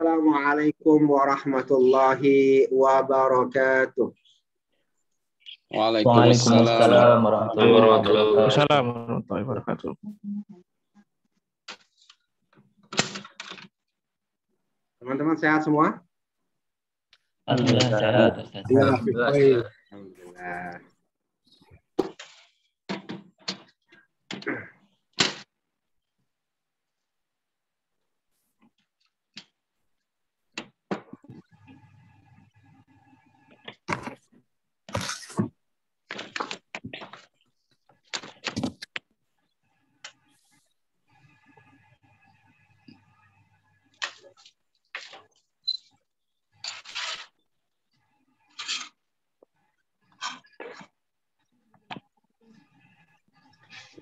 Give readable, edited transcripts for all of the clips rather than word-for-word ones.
Assalamualaikum warahmatullahi wabarakatuh. Waalaikumsalam warahmatullahi wabarakatuh. Waalaikumsalam warahmatullahi wabarakatuh. Teman-teman sehat semua? Alhamdulillah sehat, Ustaz. Alhamdulillah.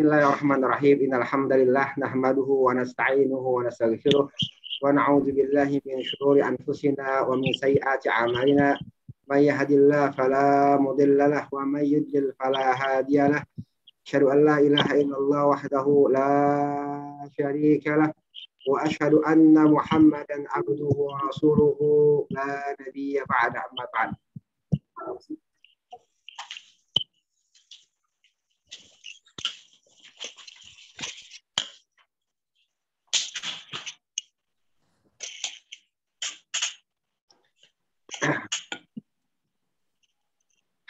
Bismillahirrahmanirrahim. Innal hamdalillah nahmaduhu wa nasta'inuhu wa nastaghfiruh wa na'udzu billahi min shururi anfusina wa min sayyiati a'malina. May yahdihillahu fala mudilla lahu wa may yudlil fala hadiyalah. Asyhadu an la ilaha illallah wahdahu la syarika lah wa asyhadu anna Muhammadan abduhu wa rasuluhu la nabiyya ba'da amma ba'd.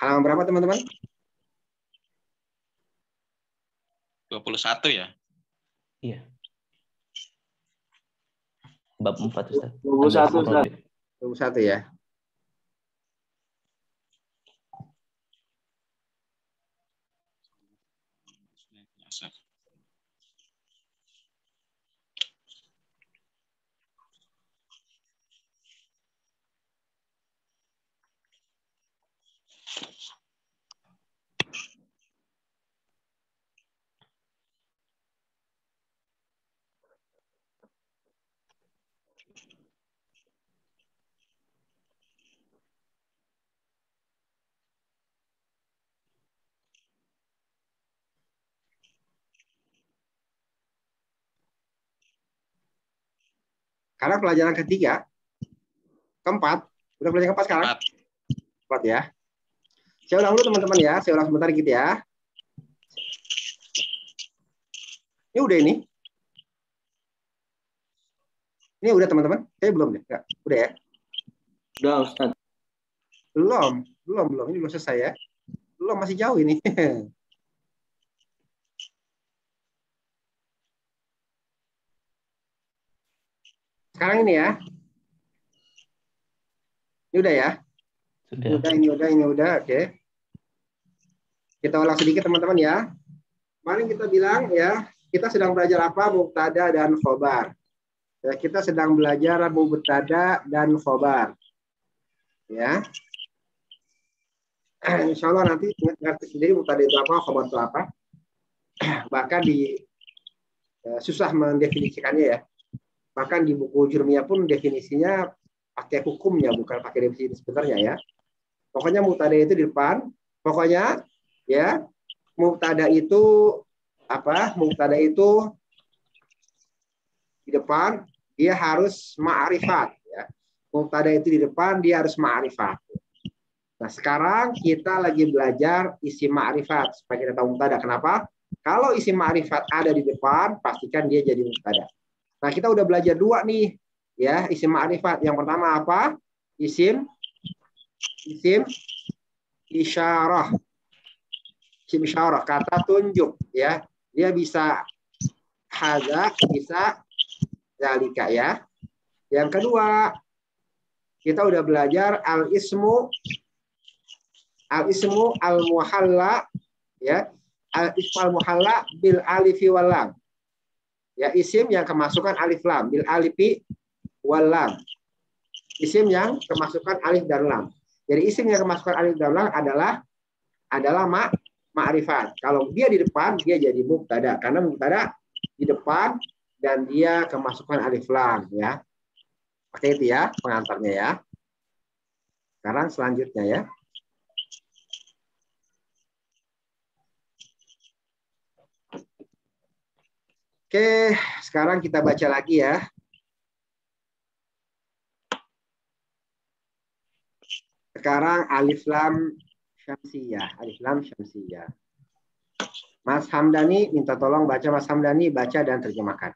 Halaman berapa teman-teman? 21 ya? Iya. Bab 4 Ustaz. 21 Ustaz. 21 ya. Sekarang pelajaran ketiga, keempat, udah pelajaran keempat sekarang? Keempat ya. Saya ulang dulu teman-teman ya, saya ulang sebentar gitu ya. Ini udah ini. Ini udah teman-teman? Saya belum deh, enggak. Udah ya? Udah Ustaz. Belum. Ini belum selesai ya. Belum, masih jauh ini. Sekarang ini ya. Ini udah ya? Sudah. Ini udah. Oke. Kita ulang sedikit teman-teman ya. Kemarin kita bilang ya, kita sedang belajar apa? Mubtada dan khobar. Ya, kita sedang belajar mubtada dan khobar. Ya. Insya Allah nanti ngerti sendiri mubtada itu apa, khobar itu apa. Bahkan susah mendefinisikannya ya. Bahkan di buku Jurmiyah pun definisinya pakai hukumnya, bukan pakai definisi sebenarnya ya. Pokoknya mubtada itu di depan. Pokoknya ya, mubtada itu apa? Mubtada itu di depan dia harus ma'rifat ya. Mubtada itu di depan dia harus ma'rifat. Nah, sekarang kita lagi belajar isim ma'rifat supaya kita tahu mubtada. Kenapa? Kalau isim ma'rifat ada di depan, pastikan dia jadi mubtada. Nah, kita udah belajar dua nih, ya, isim ma'rifat. Yang pertama apa? Isim isyarah. Isim isyarah, kata tunjuk, ya. Dia bisa hadza, bisa zalika, ya. Yang kedua, kita udah belajar al-ismu al-muhalla, ya. Al-ismu al-muhalla bil alifi wal lam. Ya, isim yang kemasukan alif lam, bil alifi wal lam. Isim yang kemasukan alif dan lam. Jadi isim yang kemasukan alif dan lam adalah ma'rifat. Kalau dia di depan, dia jadi mubtada. Karena mubtada di depan dan dia kemasukan alif lam, ya. Oke, itu ya pengantarnya ya. Sekarang selanjutnya ya. Oke, sekarang kita baca lagi ya. Sekarang alif lam syamsiyah. Alif lam syamsiyah. Mas Hamdani, minta tolong baca Mas Hamdani, baca dan terjemahkan.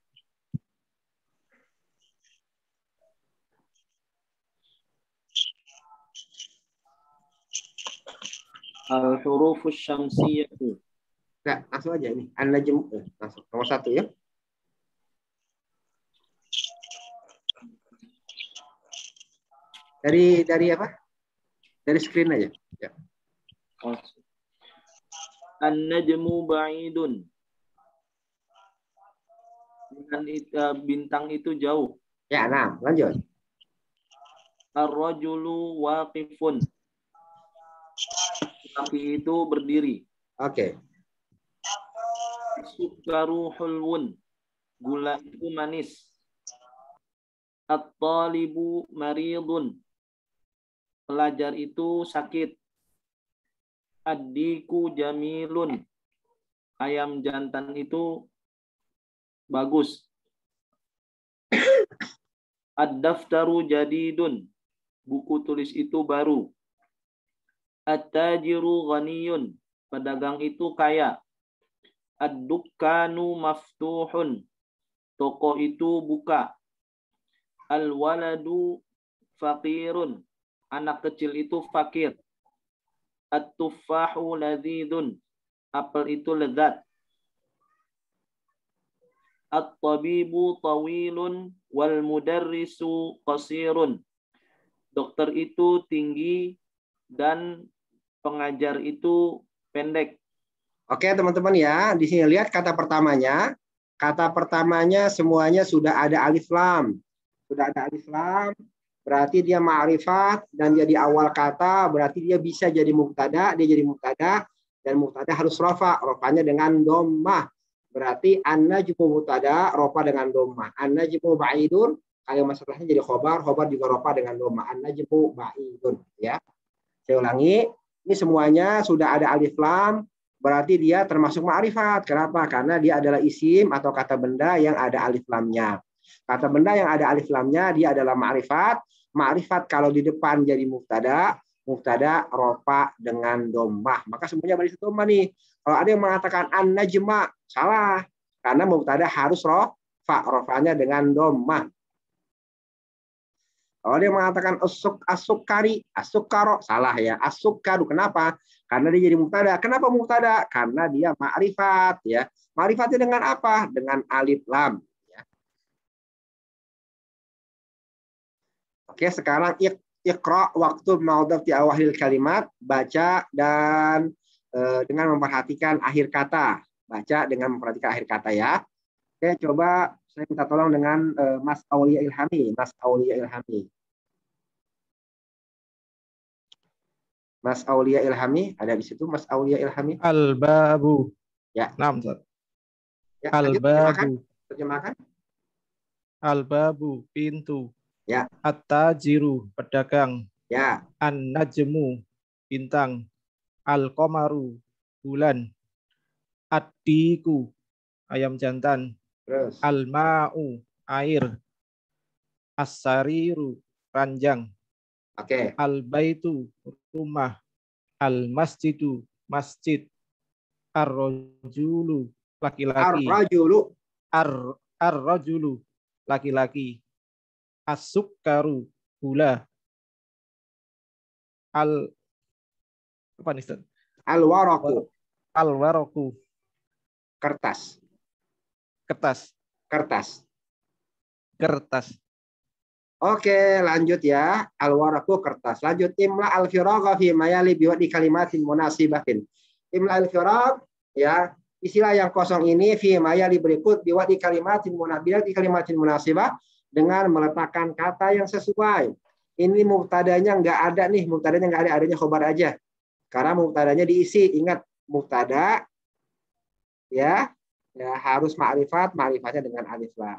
Al-hurufus syamsiyatu. Enggak, langsung aja ini. An-najm, langsung. Nomor 1 ya. Dari apa? Dari screen aja. Ya. An-najmu ba'idun. Bintang itu jauh. Ya, nah, lanjut. Ar-rajulu waqifun. Laki itu berdiri. Oke. Sukaru hulwun. Gula itu manis. At-talibu maridun. Pelajar itu sakit. Ad-diku jamilun. Ayam jantan itu bagus. Ad-daftaru jadidun. Buku tulis itu baru. At-tajiru ghaniyun. Pedagang itu kaya. Ad-dukkanu maftuhun. Toko itu buka. Al-waladu faqirun. Anak kecil itu fakir. At-tuffahu ladzidun. Apel itu lezat. At-tabibu tawilun wal mudarrisu qasirun. Dokter itu tinggi dan pengajar itu pendek. Oke, teman-teman ya. Di sini lihat kata pertamanya. Kata pertamanya semuanya sudah ada alif lam. Sudah ada alif lam, berarti dia ma'rifat dan dia di awal kata, berarti dia bisa jadi mubtada, dia jadi mubtada dan mubtada harus rafa, rafanya dengan dhammah. Berarti an-najmu mubtada, rafa dengan dhammah. An-najmu ba'idun, kalimat setelahnya jadi khobar, khobar juga rafa dengan dhammah. An-najmu ba'idun, ya. Saya ulangi, ini semuanya sudah ada alif lam, berarti dia termasuk ma'rifat. Kenapa? Karena dia adalah isim atau kata benda yang ada alif lamnya. Kata benda yang ada alif lamnya dia adalah ma'rifat. Ma'rifat kalau di depan jadi mubtada, mubtada rofa dengan dhammah. Maka semuanya berisi dhammah nih. Kalau ada yang mengatakan an-najma, salah. Karena mubtada harus rofa, rofanya dengan dhammah. Kalau ada yang mengatakan as-sukari, as-sukaro, salah ya. As-sukaru, kenapa? Karena dia jadi mubtada. Kenapa mubtada? Karena dia ma'rifat ya. Ma'rifatnya dengan apa? Dengan alif lam. Oke, sekarang iqra waktu maudhaf di awalil kalimat, baca dan dengan memperhatikan akhir kata. Baca dengan memperhatikan akhir kata ya. Oke, coba saya minta tolong dengan Mas Aulia Ilhami. Mas Aulia Ilhami. Mas Aulia Ilhami, ada di situ Mas Aulia Ilhami? Al-babu. Ya. Naam, Ustaz. Ya, Al-babu. Terjemahkan. Al-babu, pintu. Ya. At-tajiru, pedagang. Ya. An-najmu, bintang. Al-qamaru, bulan. Ad-diku, ayam jantan. Terus. Al-ma'u, air. As-sariru, ranjang. Oke. Al-baitu, rumah. Al-masjidu, masjid. Ar-rajulu, laki-laki. Ar-rajulu. Ar-rajulu, laki-laki. As-sukkaru, gula. Apa nih, Ustaz? Al-waraku. Al-waraku, Kertas. kertas. Kertas. Kertas. Oke, lanjut ya. Al-waraku kertas. Lanjut imla al-firagha fi mayali biwadi kalimatin munasibatin. Imla al-firagh ya, istilah yang kosong ini fi mayali berikut biwadi kalimatin munasibah dengan meletakkan kata yang sesuai. Ini mubtadanya nggak ada nih, mubtadanya nggak ada, adanya khobar aja. Karena mubtadanya diisi. Ingat, mubtada ya harus ma'rifat, ma'rifatnya dengan alif lam.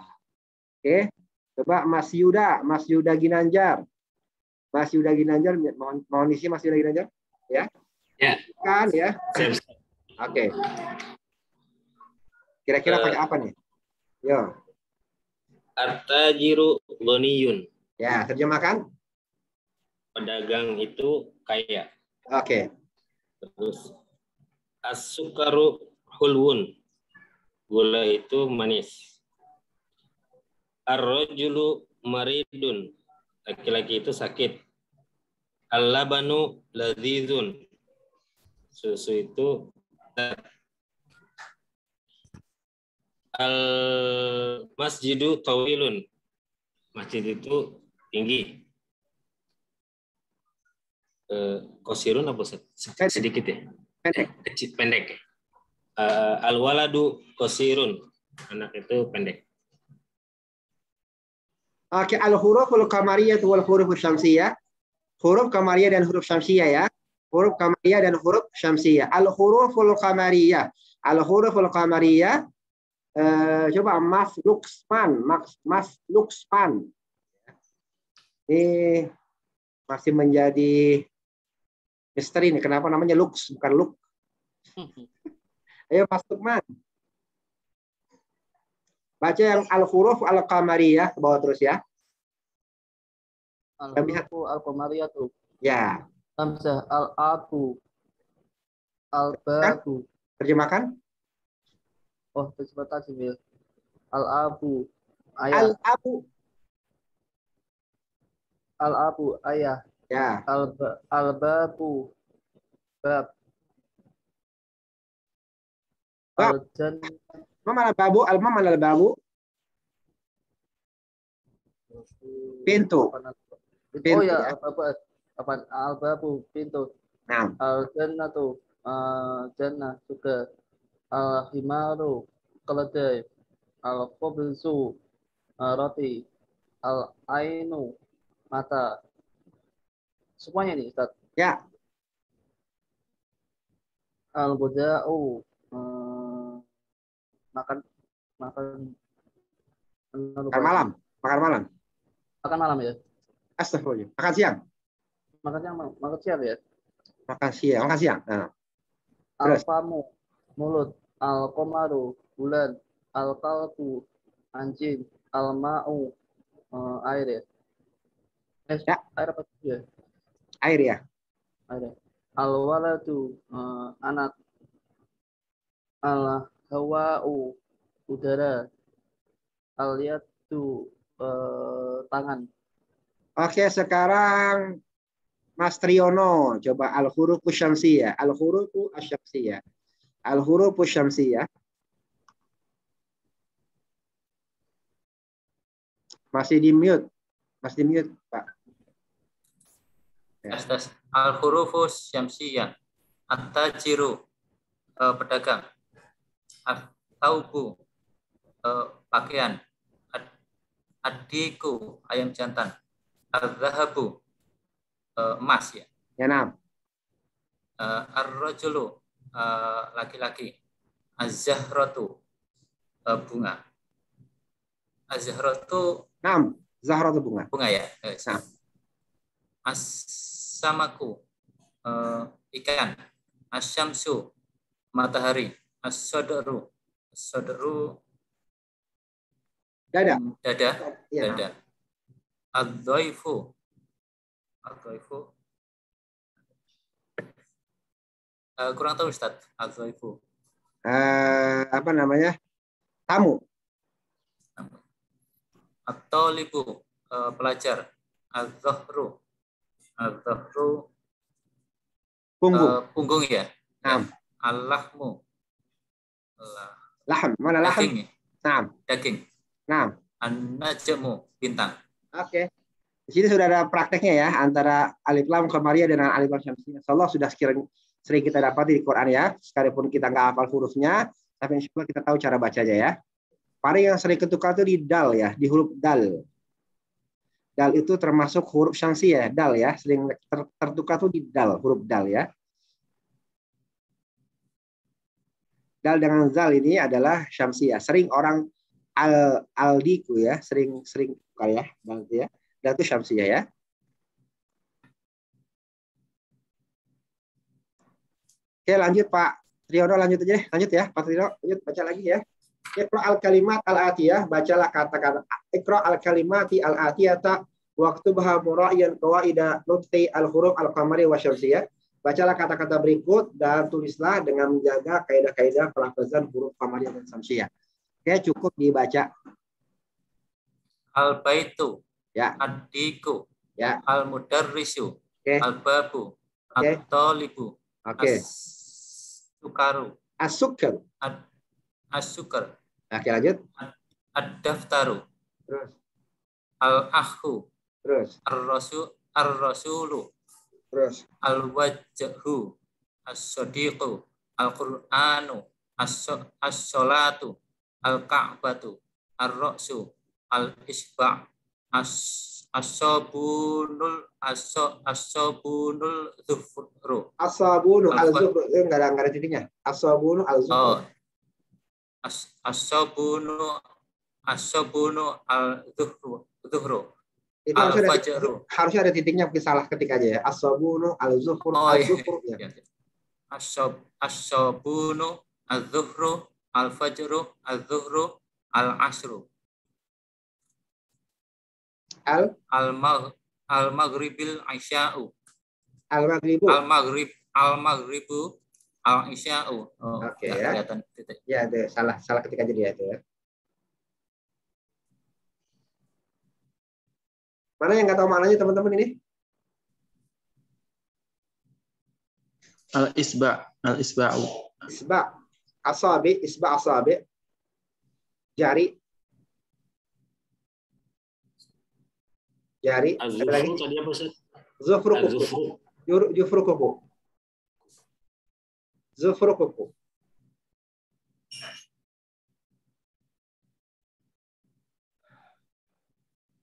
Oke, coba Mas Yuda Ginanjar. Mas Yuda Ginanjar, mohon isi Mas Yuda Ginanjar, ya? Ya. Kan ya? Oke. Kira-kira pakai apa nih? Yo. At-tajiru ghaniyun. Ya, terjemahkan. Pedagang itu kaya. Oke. Terus as-sukaru hulwun, gula itu manis. Ar-rajulu maridun, laki-laki itu sakit. Al-labanu ladzizun, susu itu. Al-masjidu tawilun, masjid itu tinggi. Kosirun apa sedikit ya? Pendek. Kecil, pendek. Al-waladu kosirun, anak itu pendek. Oke, al-huruful qamariyah wal hurufus syamsiyah. Huruf qamariyah dan huruf syamsiyah ya. Huruf qamariyah dan huruf syamsiyah. Al-huruful qamariyah. Al-huruful qamariyah. Coba Mas Luxman. Ini masih menjadi misteri nih. Kenapa namanya Lux bukan Luk? Ayo Mas Lukman. Baca yang al-huruf al-qamariyah ke bawah terus ya. Al-huruf al-qamariyah tuh. Ya. Hamzah al-abu. Al-babu. Terjemahkan. Oh, terjemahkan ya. Al-abu. Ayah. Al-abu. Al-abu ayah. Ya. Al-babu bab. Bab. Al-jan. Mana babu? Mana babu? Pintu. Oh ya, al-babu pintu. Nah. Al-jannatu jannah juga. Al-himaru keledai. Al-khubzu roti. Al-ainu mata. Semuanya nih Ustaz. Ya. Al-buda'u makan malam. Makan malam ya. Astagfirullah. Makan siang. Makan siang ya. Makan siang. Nah. Terus. Al-famu mulut. Al-qamaru bulan. Al-qalbu anjing. Al-ma'u air ya. Ya. Air apa ya? Air ya. Air. Al-waladu anak. Al-hawa'u udara. Al-yadu tangan. Oke, sekarang Mas Triyono coba al-hurufus syamsiyah. Al-hurufus syamsiyah. Al-hurufus syamsiyah. Masih di mute, Pak. Ya. Al-hurufus syamsiyah. At-tajiru pedagang. At-taubu pakaian. Ad-diku ayam jantan. Al-zahabu emas ya. Ya, nah. Ar-rajulu laki-laki. Az-zahratu bunga. Az-zahratu zahratu bunga. Bunga ya. As-samaku ikan. As-syamsu matahari. As-sodru dada. Ya. Dada. Ad-dhaifu kurang tahu Ustaz. Ad-dhaifu apa namanya? Tamu. At-talibu pelajar. Az-dhahru punggung ya. Al-lahmu lahm. Mana lahm? Daging. An-najmu bintang. Oke. Di sini sudah ada prakteknya ya antara alif lam qamariyah dengan alif lam syamsiyah. Insyaallah sudah sering kita dapati di Quran ya. Sekalipun kita nggak hafal hurufnya, tapi insyaallah kita tahu cara bacanya ya. Paling yang sering ketukar itu di dal ya, di huruf dal. Dal itu termasuk huruf syamsiyah, dal ya, sering tertukar tuh di dal, huruf dal ya. Dal dengan zal ini adalah syamsiyah. Sering orang aldiku ya, sering tukar ya, dal itu ya. Dal itu syamsiyah ya. Oke, lanjut Pak Triyono, lanjut aja deh. Lanjut ya, Pak Triyono, lanjut baca lagi ya. Iqra al-kalimat al-atiyah, bacalah kata-kata. Iqra al-kalimati al-atiyata Waktu bahwa mura'iyan qawaida nutqi al-huruf al-qamari wa syamsiyah. Bacalah kata-kata berikut dan tulislah dengan menjaga kaidah-kaidah pelafazan huruf qamariyah dan syamsiyah. Oke, cukup dibaca. Al-baitu, Ya. ad-diku, Ya. al-mudarrisu, Oke. al-babu, Oke. at-talibu, Oke. as-sukaru, As-sukar. as-sukar, Oke, lanjut. ad-daftaru, Terus. al-akhu, Terus. ar-rasulu, Terus. al-wajhu, as-sadiqu, al-qur'anu, as-sholatu, al-ka'batu, ar-ra'su, al-isba', as-sabunul zuhru. As-sabunu al-zuhru. Enggak ada titiknya. As-sabunu al-zuhru. As-sabunu al-zuhru. Itu harusnya ada titiknya, mungkin salah ketik aja ya. As-sabunu al-zuhru. Al-zuhru. Ya. As-sabunu al-zuhru, al-fajru, al-zuhru, al-asru. Al-maghribil isya'u. Al-maghribu. Al-maghribu al-isya'u. Oke ya. Ya, itu salah ketik aja dia itu ya. Mana yang nggak tahu maknanya teman-teman ini? Al-isba'u. Isba' asabi, isba' asabi. Jari. Jari. Ada lagi? Tadi apa, Ustaz? Zufrukuku. Jufrukuku. Zufrukuku.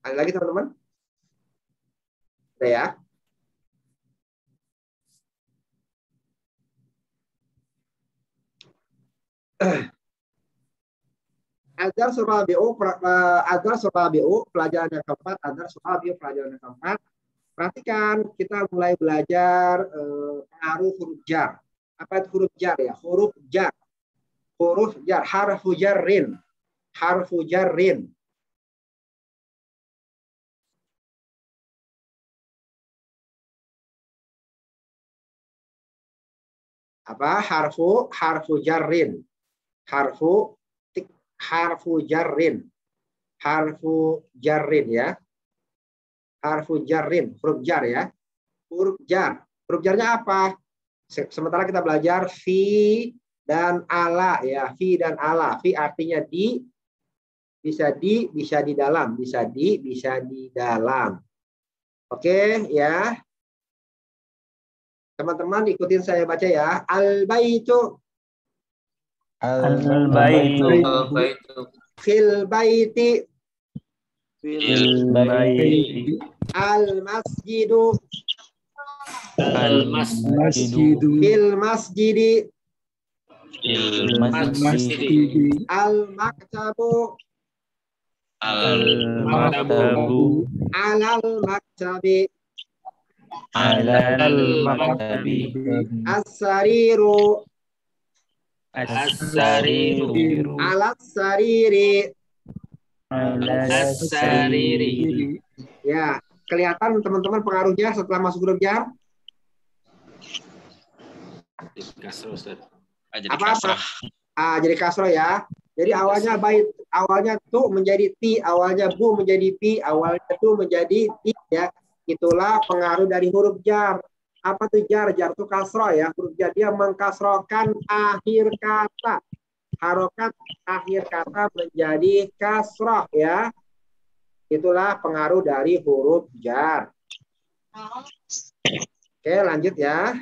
Ada lagi teman-teman? Ada ya? Adar surabi'u, pelajaran yang keempat. Adar surabi'u, pelajaran yang keempat. Perhatikan, kita mulai belajar pengaruh huruf jar. Apa itu huruf jar ya? Huruf jar. Huruf jar. Harfu jarrin. Harfu jarrin. Apa? Harfu jarrin. Harfu jarrin. Harfu jarrin ya. Harfu jarrin, huruf jar ya. Huruf jar. Huruf jarnya apa? Sementara kita belajar fi dan ala ya. Fi dan ala. Fi artinya di, bisa di dalam, bisa di dalam. Oke ya. Teman-teman ikutin saya baca ya. Al-baitu. Al-baitu. Fil baiti. Fil baiti. Al-masjidu. Al-masjidu. Fil masjidi. Fil masjidi. Al-maktabu. Al-maktabu. Alal maktabi. Alal maktabi. As-sariru. As-sariru. Alas sariri. Alas sariri. Ya, kelihatan teman-teman pengaruhnya setelah masuk huruf jar? Apa? Jadi kasroh ya. Jadi awalnya bait, awalnya tu menjadi ti, awalnya bu menjadi pi, awalnya tu menjadi ti ya. Itulah pengaruh dari huruf jar. Apa tuh jar? Jar itu kasroh ya. Huruf jar dia mengkasrohkan akhir kata. Harokat akhir kata menjadi kasroh ya. Itulah pengaruh dari huruf jar. Oke, lanjut ya.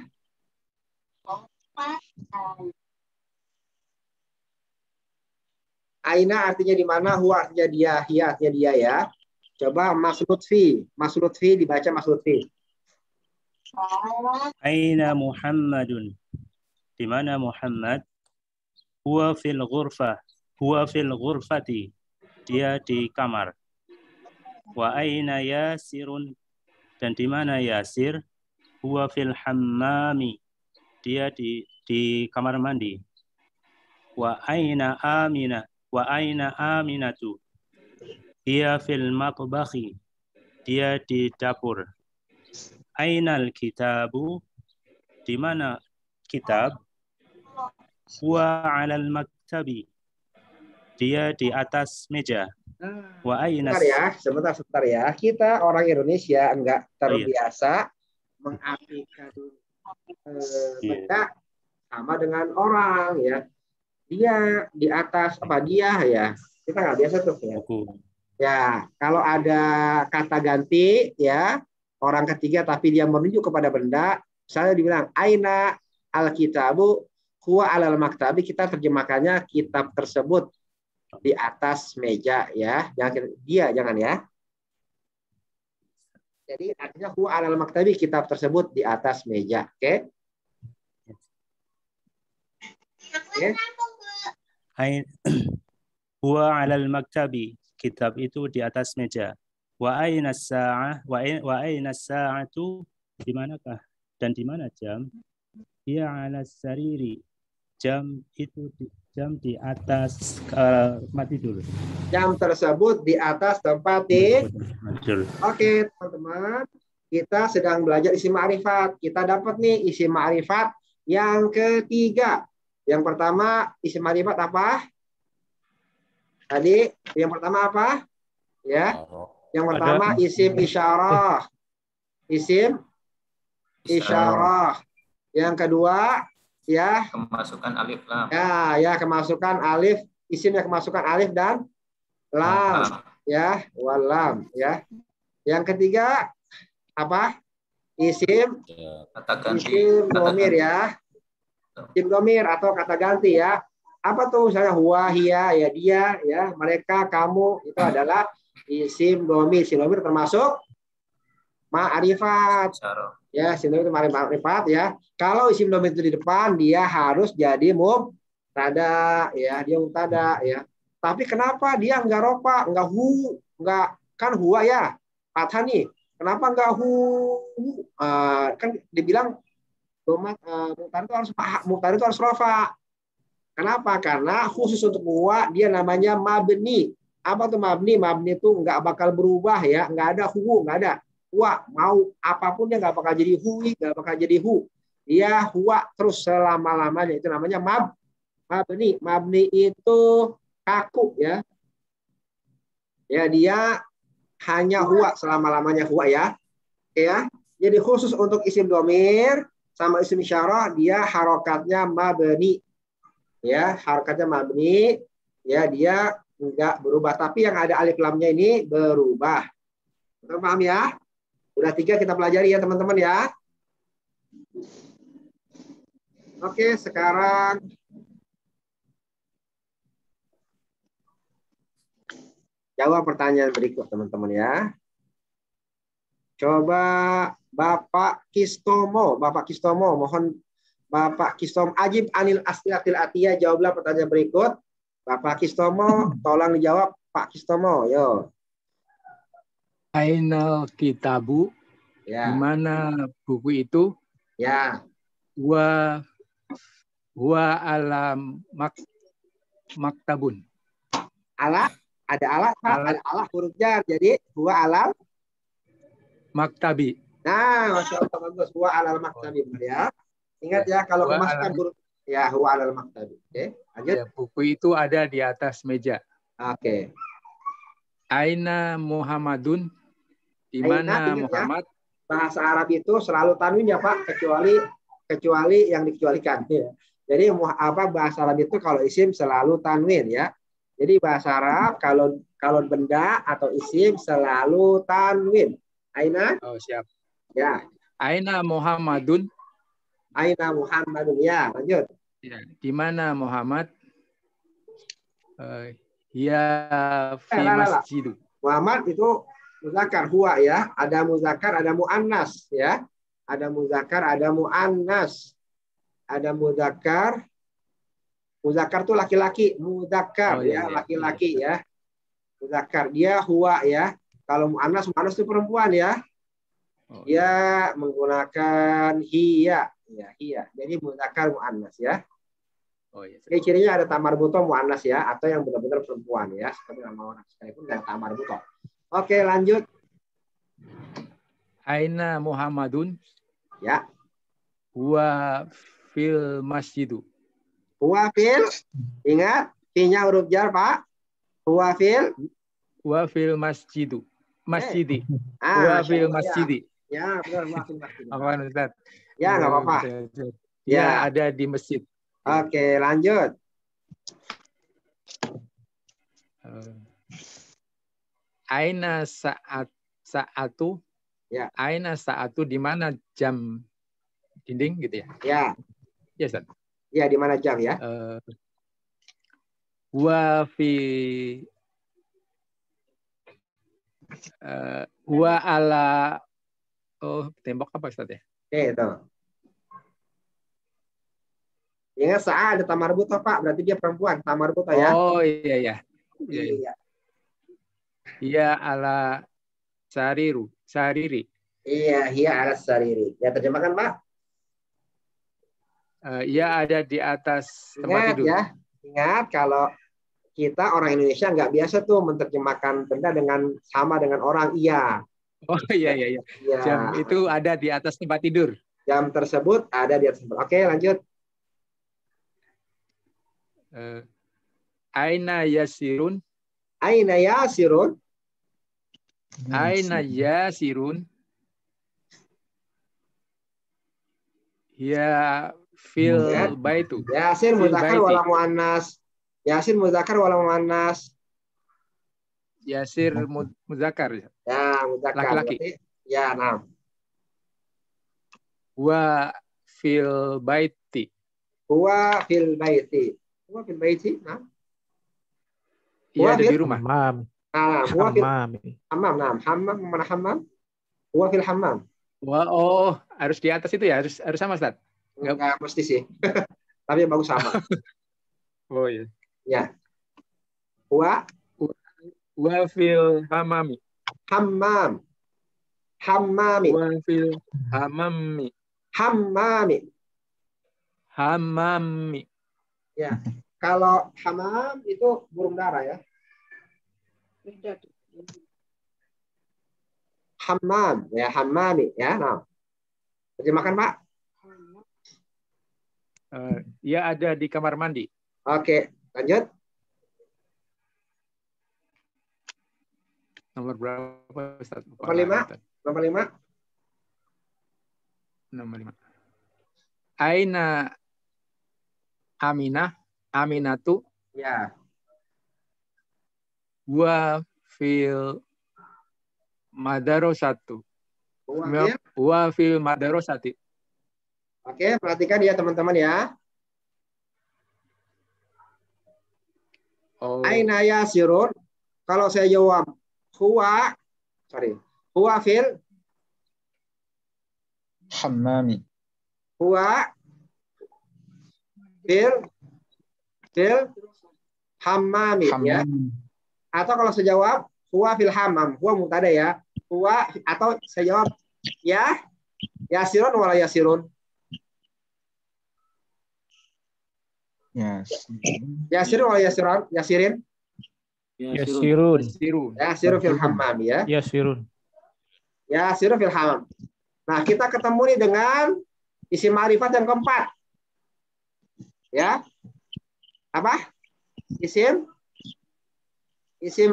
Aina artinya di mana, huwa artinya dia, hiya artinya dia ya. Coba Mas Lutfi dibaca Mas Lutfi. Aina Muhammadun. Di mana Muhammad? Huwa fil ghurfah. Huwa fil ghurfati. Dia di kamar. Wa aina Yasirun. Dan di mana Yasir? Huwa fil hammami. Dia di kamar mandi. Wa aina Amina. Wa aina Aminatu. Ia fil matbakhi. dia di dapur. Ainal kitabu, di mana kitab? Huwa 'alal maktabi, dia di atas meja. Wa ainas, Sebentar ya. Kita orang Indonesia enggak terbiasa mengartikan benda sama dengan orang ya. Dia di atas dia ya. Kita nggak biasa tuh ya. Ya, kalau ada kata ganti ya, orang ketiga tapi dia menunjuk kepada benda, misalnya dibilang aina al-kitabu huwa 'alal maktabi, kita terjemahkannya kitab tersebut di atas meja ya. Jangan ya. Jadi artinya huwa 'alal maktabi, kitab tersebut di atas meja. Oke? Huwa 'alal maktabi, kitab itu di atas meja. Wa aina as-sa'ah, wa aina as-sa'atu, di manakah dan di mana jam? Dia 'alas sariri, jam itu jam di atas tempat tidur. Jam tersebut di atas tempat tidur. Oke, teman-teman. Kita sedang belajar isim ma'rifat. Kita dapat nih isim ma'rifat yang ketiga. Yang pertama isim ma'rifat apa? Tadi yang pertama apa? Ya. Yang pertama isim isyarah. Isim isyarah. Yang kedua ya Kemasukan alif lam. ya kemasukan alif, isim yang kemasukan alif dan lam ya, walam ya. Yang ketiga apa? Isim domir ya. Isim domir atau kata ganti ya. Apa tuh? Misalnya huwa, hiya, ya dia, ya mereka, kamu, itu adalah isim domir. Isim domir termasuk ma'rifat. Ya, isim domir itu ma'rifat ya. Kalau isim domir itu di depan, dia harus jadi mubtada ya, dia mubtada ya. Tapi kenapa dia enggak rofa, enggak hu, enggak, kan huwa ya, fathah nih. Kenapa enggak hu? Kan dibilang mubtada itu harus rofa. Kenapa? Karena khusus untuk huwa dia namanya mabni. Apa tuh mabni? Mabni itu enggak bakal berubah ya, enggak ada hu, enggak ada. Huwa mau apapun dia enggak bakal jadi hui, enggak bakal jadi hu. Dia huwa terus selama-lamanya, itu namanya mabni. Mabni itu kaku ya. Ya dia hanya huwa selama-lamanya huwa ya. Ya. Jadi khusus untuk isim domir sama isim isyarah dia harokatnya mabni. Ya, harokatnya mabni. Ya, dia enggak berubah, tapi yang ada alif lamnya ini berubah. Teman paham ya? Udah 3 kita pelajari ya teman-teman ya. Oke, sekarang jawab pertanyaan berikut teman-teman ya. Coba Bapak Kistomo, mohon Bapak Kistom Ajib Anil Asliatil Atiyah, jawablah pertanyaan berikut. Bapak Kistomo, tolong dijawab Pak Kistomo, yo. Ainal kitabu, Ya. di mana buku itu? Ya. Wa alam maktabun. Ala, ada ala huruf jar, jadi huwa alam maktabi. Nah, masya Allah bagus, huwa alal maktabi ya. Ingat ya, kalau kemasukan huruf ya huwa alal maktabi. Oke, lanjut. Ya, buku itu ada di atas meja. Oke. Aina Muhammadun, di mana Muhammad? Ya, bahasa Arab itu selalu tanwin ya Pak, kecuali yang dikecualikan. Ya. Jadi bahasa Arab itu kalau isim selalu tanwin ya. Jadi bahasa Arab kalau benda atau isim selalu tanwin. Aina? Oh, siap. Ya. Aina Muhammadun. Aina Muhammadun. Ya, lanjut. Ya, di mana Muhammad? Ya fi masjid. Muhammad itu muzakkar huwa ya. Ada muzakkar, ada muannas ya. Ada muzakkar, ada muannas. Ada muzakkar. Muzakkar itu laki-laki, muzakkar ya, laki-laki ya. Muzakkar dia huwa ya. Kalau muannas itu perempuan ya. Dia menggunakan hiya ya, hiya. Jadi muzakkar muannas ya. Oh iya. Jadi cirinya ada tamar buto muannas ya, atau yang benar-benar perempuan ya, seperti nama orang sekalipun ada tamar buto. Oke, lanjut. Aina Muhammadun Ya. huwa fil masjidu. Huwa fil, ingat, fi-nya huruf jar, Pak. Huwa fil. Huwa fil masjidu. Masjidi. Masya Huwa fil Allah, masjidi. Ya, benar, huwa fil masjid. Apaan Ustaz? Ya, nggak apa-apa. Ya, Ya. ada di masjid. Oke, lanjut. Aina saatu. Ya. Aina saatu di mana jam dinding gitu ya? Ya. Ya, Ustaz. Ya, di mana jam ya? Wa fi wa ala tembok apa Ustaz ya? Oke, itu. Ingat saat ada tamar buta, Pak. Berarti dia perempuan. Tamar buta ya. Oh iya ya. Iya. Iya ala sariri. Iya, hiya ala sariri. Ya, terjemahkan, Pak. Ia ada di atas tempat Ingat tidur. ya. Ingat kalau kita orang Indonesia nggak biasa tuh menerjemahkan benda dengan sama dengan orang. Iya. Oh iya. Iya. Jam itu ada di atas tempat tidur. Jam tersebut ada di atas tempat. Oke, lanjut. Aina yasirun. Aina yasirun. Aina yasirun. Ya fil baitu. Yasin Fil muzakkar baiti. wala muannas. Yasin muzakkar wala muannas. Yasir muzakkar. Ya, muzakkar. Laki-laki. Berarti, ya, nah. Wa fil baiti. Huwa fil baiti. Huwa fil baiti. Nah. Ia ada fil- di rumah. Hammam. Nah, huwa fil Hammam. hammam. Nah, hammam mana hammam? Huwa fil hammam. Wah, harus di atas itu ya, harus sama Ustaz. Enggak mesti sih. Tapi bagus sama. Oh iya. Ya. Huwa Wa fil hamami. hammam. Hammami. Wa fil hamami. Hammami. Hamami. Ya. Kalau hammam itu burung dara ya. Hammam, ya hammami, ya. Nah, terjemahkan Pak. Ia ada di kamar mandi. Oke, lanjut. Nomor berapa Ustaz? Nomor 5. Nomor 5. Nomor 5. Aina Aminatu Ya. wa fil madarosatu. Wakil. Wa fil madarosati. Oke, perhatikan ya teman-teman ya. Oh. Aina yasirun. Kalau saya jawab huwa fil Hammami. huwa fil hammami ya. Atau kalau saya jawab huwa fil hammam, huwa mubtada ya. Huwa atau saya jawab ya yasirun wala yasirun. Yasirun wala yasiran? Yasirin? Yasirun. Yasirun fil hammam ya. Yasirun. Yasirun fil hammam. Nah, kita ketemu nih dengan isim ma'rifat yang keempat. Ya. Apa? Isim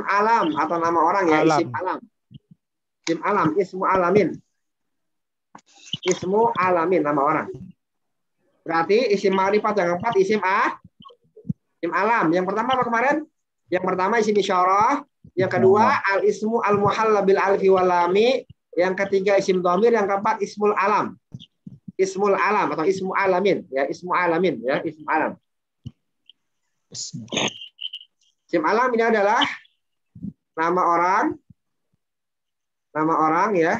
alam atau nama orang ya, Alam. isim alam. Isim alam, ismu alamin. Ismu alamin nama orang. Berarti isim ma'rifat yang keempat isim alam. Yang pertama apa kemarin? Yang pertama isim isyarah, yang kedua al ismu al muhalla bil alfi wal lami, yang ketiga isim dhamir, yang keempat ismul alam. Ismul alam atau ismu alamin ya, ismu alamin ya, ismu alam. Isim alam ini adalah nama orang ya.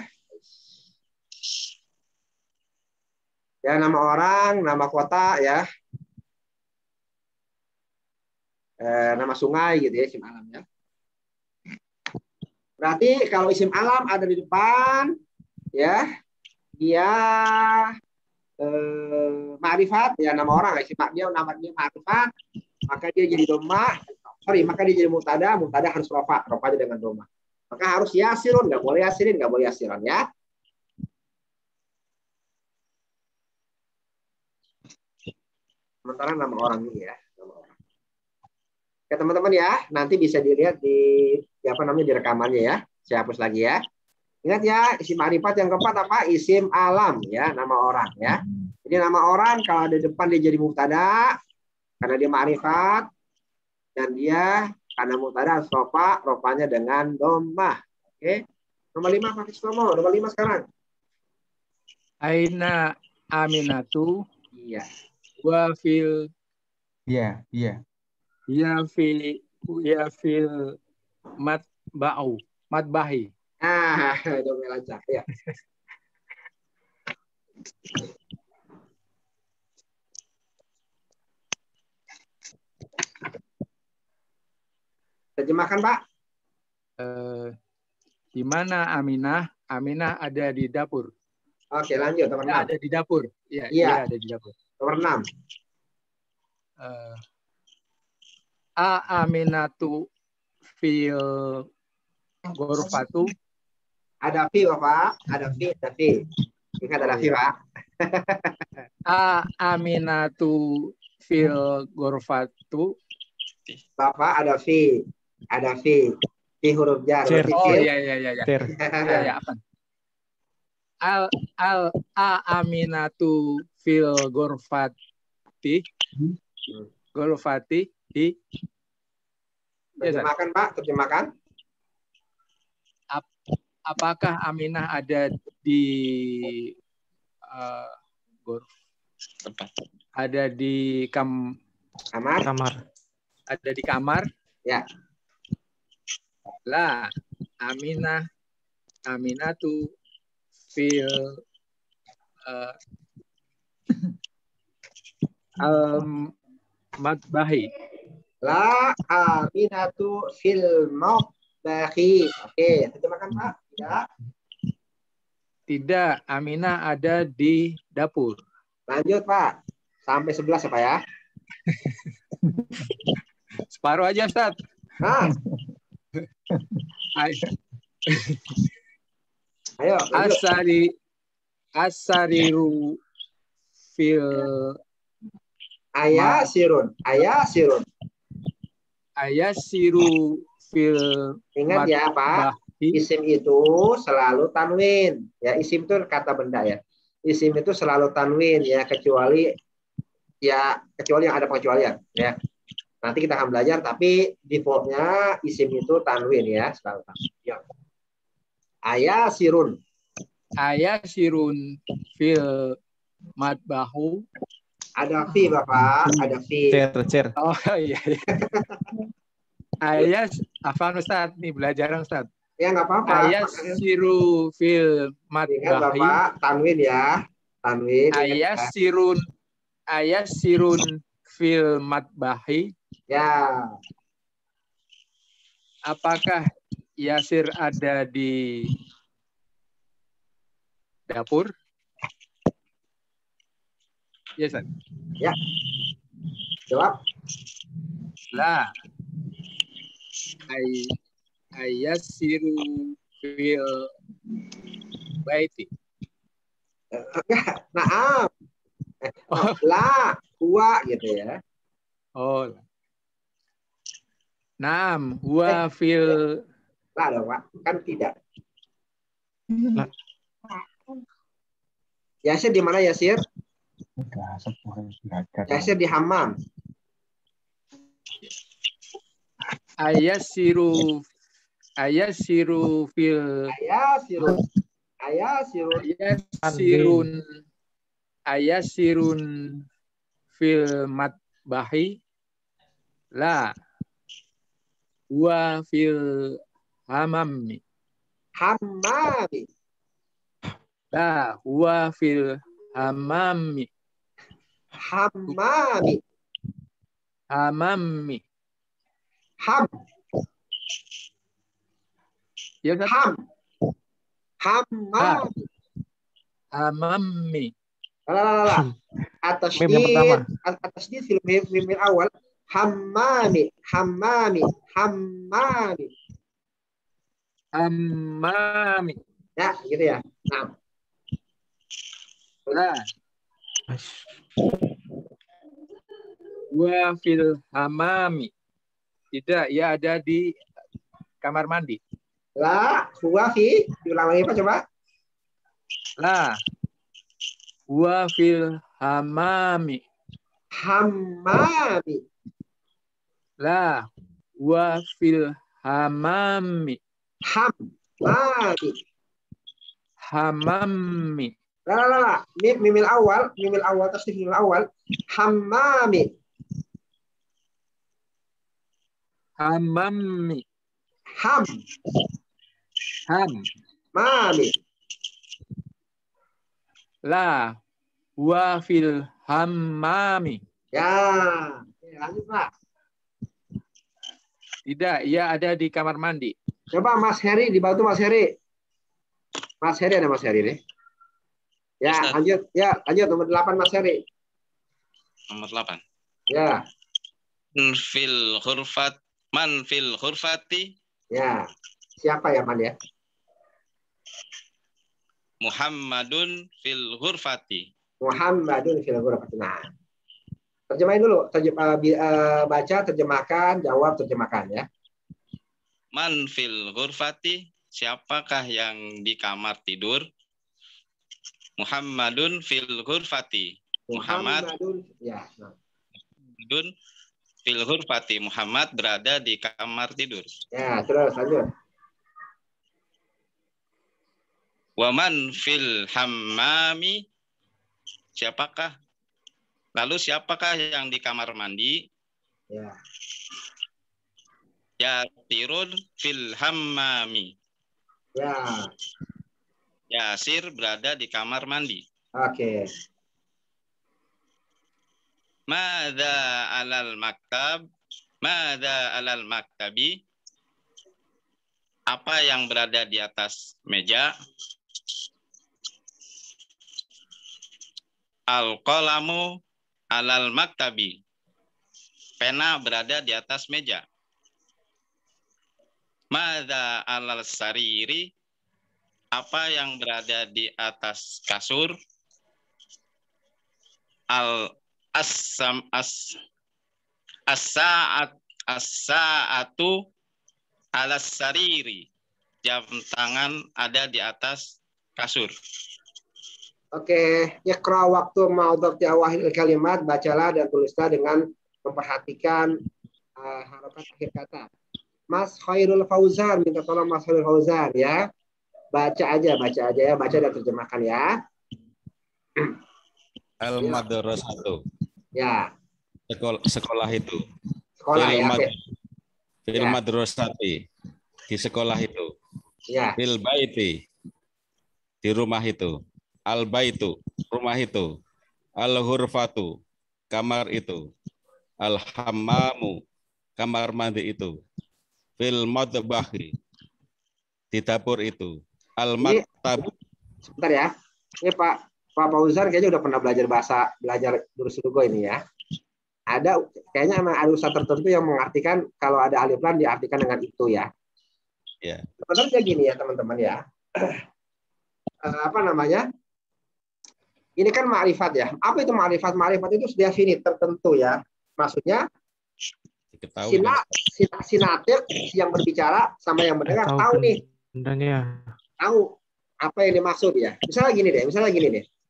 Ya, nama orang, nama kota ya. Nama sungai gitu ya, isim alam ya. Berarti kalau isim alam ada di depan ya, dia ma'rifat ya, nama orang isim dia ma'rifat, maka dia jadi dhamma, maka dia jadi mubtada harus rafa aja dengan dhamma. Maka harus yasirun, nggak boleh yasirin, nggak boleh yasiran ya. Sementara nama orang ini ya. Nama orang. Oke teman-teman ya, nanti bisa dilihat di apa namanya di rekamannya ya. Saya hapus lagi ya. Ingat ya, isim ma'rifat yang keempat apa? Isim alam ya, nama orang ya. Jadi nama orang kalau di depan dia jadi mubtada karena dia ma'rifat dan dia karena mubtada rofanya dengan dhammah. Oke. Nomor 5 Pak Kristomo, nomor 5 sekarang. Aina Aminatu Iya. wa fil Iya, iya. ya fil matbahi. Udah mulai lancar ya. Terjemahkan, Pak. Di mana Aminah? Aminah ada di dapur. Oke, lanjut nomor 6. Ada di dapur. Iya, Iya. dia ada di dapur. Nomor 6. Aminatu fil ghurfatu. Ada fi, Bapak. Ada fi. Ingat ada fi, Pak. Aminatu fil ghurfatu. Bapak ada fi. Ada fi. Fi huruf jar. Oh iya. Ter. Ya, apa? Aminatu fil ghurfati. Ghurfati di. Terjemahkan, Pak. Terjemahkan. Apakah Aminah ada di ada di kamar? Ada di kamar? Ya. La Aminatu fil matbahi. La Aminatu fil matbahi. Oke, terjemahkan, Pak. Ya. Tidak, Aminah ada di dapur. Lanjut, Pak. Sampai 11 ya, Pak ya. Separuh aja, Ustaz. Ayo, Asariru fil Ayasirun. fil Ingat ya, Pak. Isim itu selalu tanwin. Ya, isim itu kata benda ya. Isim itu selalu tanwin ya, kecuali yang ada pengecualian ya. Nanti kita akan belajar, tapi defaultnya isim itu tanwin ya, selalu tanwin. Ya. Ayasirun fil matbahu. Ada fi, Bapak, ada fi. Cer. Oh iya. Afan Ustaz, nih belajar Ustaz. Ya nggak apa-apa. Ayasiru fil matbahi. Ingat Bapak, tanwin ya. Tanwin. Ayasirun fil matbahi. Ya. Apakah Yasir ada di dapur? Ya, Ustaz. Ya. Jawab. La. Ayasiru fil baiti. Naam. La, huwa gitu ya. Oh. Naam, huwa fil. La dong, Pak. Kan tidak. Yasir di mana, Yasir? Yasir di hammam. Ayasiru fil. Ayasirun fil matbahi. La. Huwa fil hammami. La, huwa fil hammami. Hammami. Ham. Ya, Ustaz? Hammami. Hammami. Atas Mim yang pertama. Atas di film mim awal. Hammami. Ya, gitu ya. Nah. Lah. Huwa fil hamami. Tidak, ia ada di kamar mandi. La, huwa fi. Diulang lagi Pak coba. La. Huwa fil hamami. Hammami. La. Huwa fil hamami. Hammami. Hamami. La. Mimil awal tasdif mimil awal. Hammami. Hamami. Ham. Ham. Mami. La. Huwa fil hammami. Ya. Lanjut Pak. Tidak, ia ada di kamar mandi. Coba Mas Heri, dibantu Mas Heri. Mas Heri ada Mas Heri nih. Ya, Ustaz. lanjut. Ya, lanjut nomor 8 Mas Heri. Nomor 8. Ya. Man fil khurfati Ya. Siapa ya, Man ya? Muhammadun fil khurfati. Muhammadun fil ghurfati. Nah. Terjemahin dulu, baca, terjemahkan, jawab, terjemahkan ya. Man fil khurfati, siapakah yang di kamar tidur? Muhammadun fil khurfati. Muhammadun ya. Nah. Muhammadun fil khurfati. Muhammad berada di kamar tidur. Ya, terus lanjut. Waman fil hammami, siapakah? Lalu siapakah yang di kamar mandi? Ya. Yatirun fil hammami. Ya. Yasir berada di kamar mandi. Oke. Madza alal maktab? Madza alal maktabi? Apa yang berada di atas meja? Al-qalamu alal maktabi. Pena berada di atas meja. Madza alal sariri? Apa yang berada di atas kasur? As-sa'atu alas sariri. Jam tangan ada di atas kasur. Oke, iqra waktu ma'udhati awahil kalimat, bacalah dan tulislah dengan memperhatikan harokat akhir kata. Mas Khairul Fauzan, minta tolong Mas Khairul Fauzan ya. Baca aja ya, baca dan terjemahkan ya. Al-madrasatu. Ya. Sekolah itu. Sekolah ya. Fil madrasati. Di sekolah itu. Ya. Fil baiti. Di rumah itu. Al baitu, rumah itu. Al hurfatu, kamar itu. Al hammamu, kamar mandi itu. Fil madbahi, di dapur itu. Al maktab. Sebentar ya. Ini Pak Fauzan kayaknya udah pernah belajar Durus Lugo ini ya. Ada kayaknya emang ada ustaz tertentu yang mengartikan kalau ada alif lam diartikan dengan itu ya. Ya. Sebenarnya gini ya teman-teman ya. Apa namanya? Ini kan ma'rifat ya. Apa itu ma'rifat? Ma'rifat itu sudah definit tertentu ya. Maksudnya sinatik yang berbicara sama yang mendengar tahu nih. Tahu apa yang dimaksud ya. Misalnya gini deh.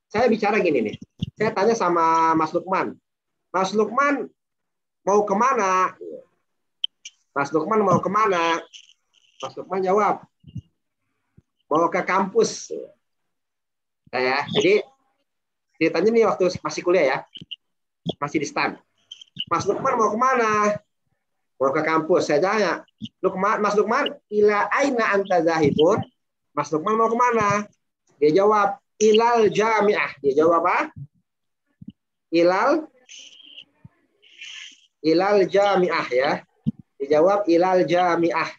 Saya bicara gini nih. Saya tanya sama Mas Lukman. Mas Lukman mau kemana? Mas Lukman mau kemana? Mas Lukman jawab. Mau ke kampus. Ya, jadi ceritanya nih waktu masih kuliah ya. Masih di STAN. Mas Lukman mau kemana? Mau ke kampus. Saya tanya, Mas Lukman, ila aina anta zahibun? Mas Lukman mau kemana? Dia jawab, ilal jami'ah. Dia jawab apa? Ilal jami'ah ya. Dia jawab ilal jami'ah.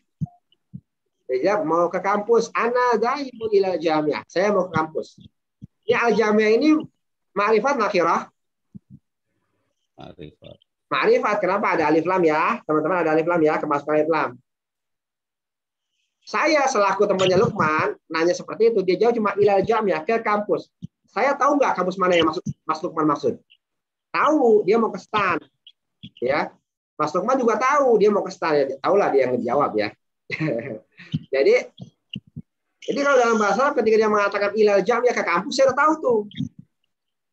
Dia jawab mau ke kampus. Ana zahibun ilal jami'ah. Saya mau ke kampus. Ini al-jami'ah ini ma'rifat nakirah. Ma'rifat. Kenapa ada alif lam ya? Teman-teman ada alif lam ya, kemasukan alif lam. Saya selaku temannya Lukman nanya seperti itu, dia jawab cuma ilal jami'ah, ke kampus. Saya tahu nggak kampus mana yang Mas Lukman maksud? Tahu, dia mau ke STAN. Ya, Mas Lukman juga tahu dia mau ke stan, ya. Tahu lah dia yang menjawab ya. Jadi kalau dalam bahasa Arab ketika dia mengatakan ilal jamiah ke kampus, saya udah tahu tuh.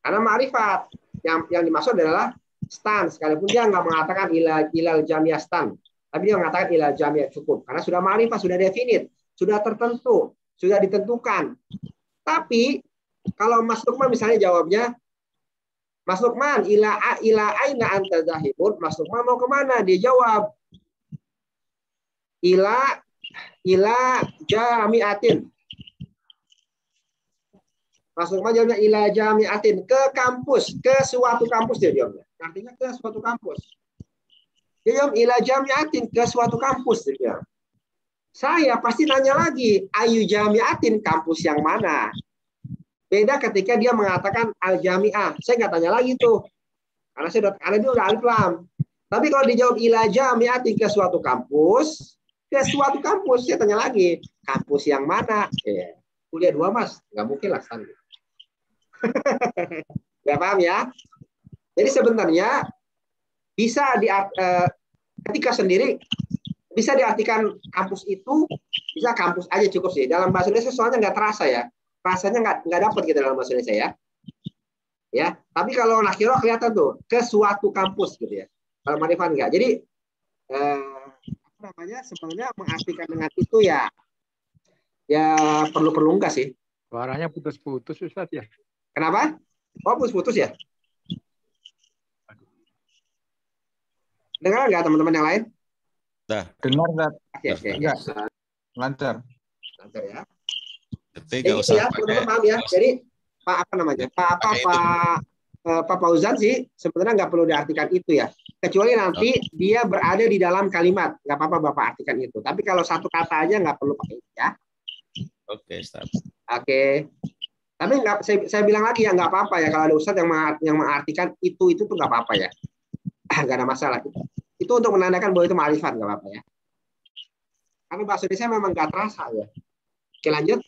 Karena ma'rifat yang dimaksud adalah stan, sekalipun dia nggak mengatakan ilal jamiah stan, tapi dia mengatakan ilal jamiah cukup. Karena sudah ma'rifat, sudah definit, sudah tertentu, sudah ditentukan. Tapi kalau Mas Lukman misalnya jawabnya, Mas Lukman, ila aina anta zahibun, Mas Lukman mau kemana? Dia jawab, ila jami'atin. Mas Lukman jawabnya ila jami'atin, ke kampus, ke suatu kampus dia jawabnya. Artinya ke suatu kampus. Dia jawab ila jami'atin, ke suatu kampus dia. Saya pasti tanya lagi, ayu jami'atin, kampus yang mana? Beda ketika dia mengatakan al-jami'ah. Saya nggak tanya lagi tuh. Karena dia udah alif lam. Tapi kalau dijawab ila jami'atin, ke suatu kampus, saya tanya lagi, kampus yang mana? Kuliah 2, Mas. Nggak mungkin lah. Nggak paham ya? Jadi sebenarnya bisa ketika sendiri bisa diartikan kampus itu, bisa kampus aja cukup sih. Dalam bahasa Indonesia soalnya nggak terasa ya. Rasanya nggak dapat gitu dalam bahasa Indonesia ya. Ya, tapi kalau nakiro kelihatan tuh ke suatu kampus gitu ya. Kalau ma'rifat enggak. Jadi sebenarnya mengartikan dengan itu ya perlu enggak sih? Suaranya putus-putus Ustaz ya. Kenapa? Oh, putus-putus ya? Dengar nggak teman-teman yang lain? Dengar nggak? Oke. Lancar. Lancar ya. Jadi nggak usah ya, teman-teman paham ya. Jadi Pak Fauzan sih sebenarnya nggak perlu diartikan itu ya. Kecuali nanti dia berada di dalam kalimat, nggak apa-apa Bapak artikan itu. Tapi kalau satu kata aja nggak perlu pakai itu ya. Oke, Ustaz. Oke. Tapi saya bilang lagi ya nggak apa-apa ya kalau ada Ustadz yang mengartikan itu tuh nggak apa-apa ya. Nggak ada masalah. Itu untuk menandakan bahwa itu ma'rifat, nggak apa-apa ya. Karena bahasa Indonesia memang nggak terasa ya. Oke, lanjut.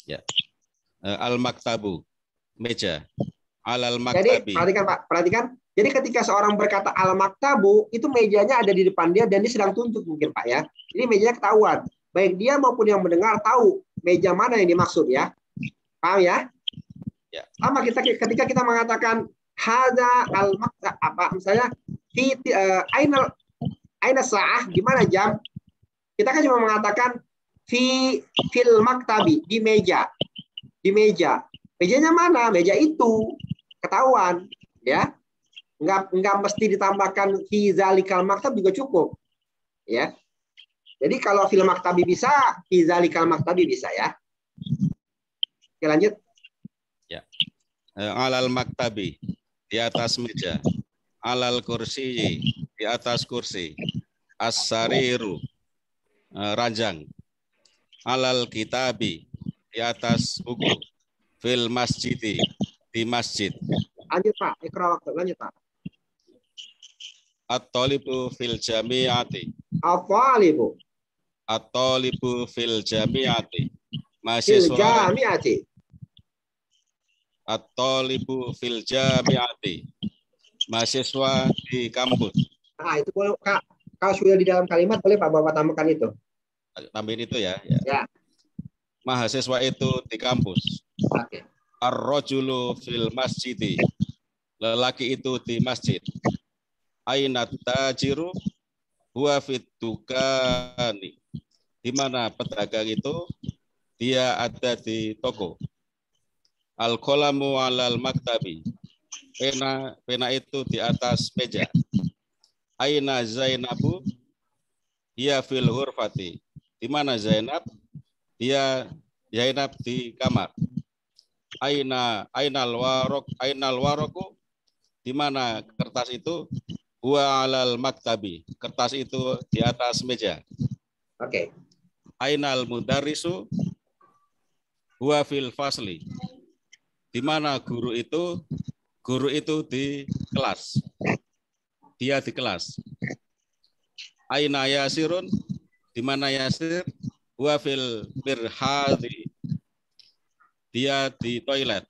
Ya. Al-maktabu, meja. Al-maktabi. Jadi perhatikan. Jadi ketika seorang berkata al-maktabu, itu mejanya ada di depan dia dan dia sedang tunjuk mungkin Pak ya. Ini mejanya ketahuan. Baik dia maupun yang mendengar tahu meja mana yang dimaksud ya. Paham ya? Ya. Sama ketika kita mengatakan hadza al-maktab, apa misalnya aina sa'ah, gimana jam? Kita kan cuma mengatakan fil maktabi, di meja. Di meja. Mejanya mana? Meja itu. Ketahuan, ya. Enggak mesti ditambahkan fi zalikal maktab juga cukup. Ya. Jadi kalau fil maktabi bisa, fi zalikal maktabi bisa ya. Oke, lanjut. Ya. Alal maktabi, di atas meja. Alal kursi, di atas kursi. As-sariru, ranjang. Alal kitabi, di atas buku. Fil masjidi, di masjid. Lanjut Pak, ikra waktu. Lanjut Pak. At-talibu fil jami'ati. At-talibu. At-talibu fil jami'ati. Fil jami'ati. At-talibu fil jami'ati. Mahasiswa di kampus. Nah, itu boleh Kak. Kalau sudah di dalam kalimat boleh Pak Bapak tambahkan itu. Tambahin itu ya. Ya. Mahasiswa itu di kampus. Oke. Ar-rajulu fil masjidi. Lelaki itu di masjid. Aina tajiru huwa fit dukani. Di mana pedagang itu? Dia ada di toko. Al-qalamu 'alal maktabi. Pena itu di atas meja. Aina Zainabu? Dia fil hurfati. Di mana Zainab? Dia Zainab di kamar. Ainal waraku? Di mana kertas itu? Huwa 'alal maktabi. Kertas itu di atas meja. Oke. Ainal mudarrisu? Huwa fil fasli. Di mana guru itu? Guru itu di kelas. Dia di kelas. Aina Yasirun? Di mana Yasir? Huwa fil mirhadi. Dia di toilet.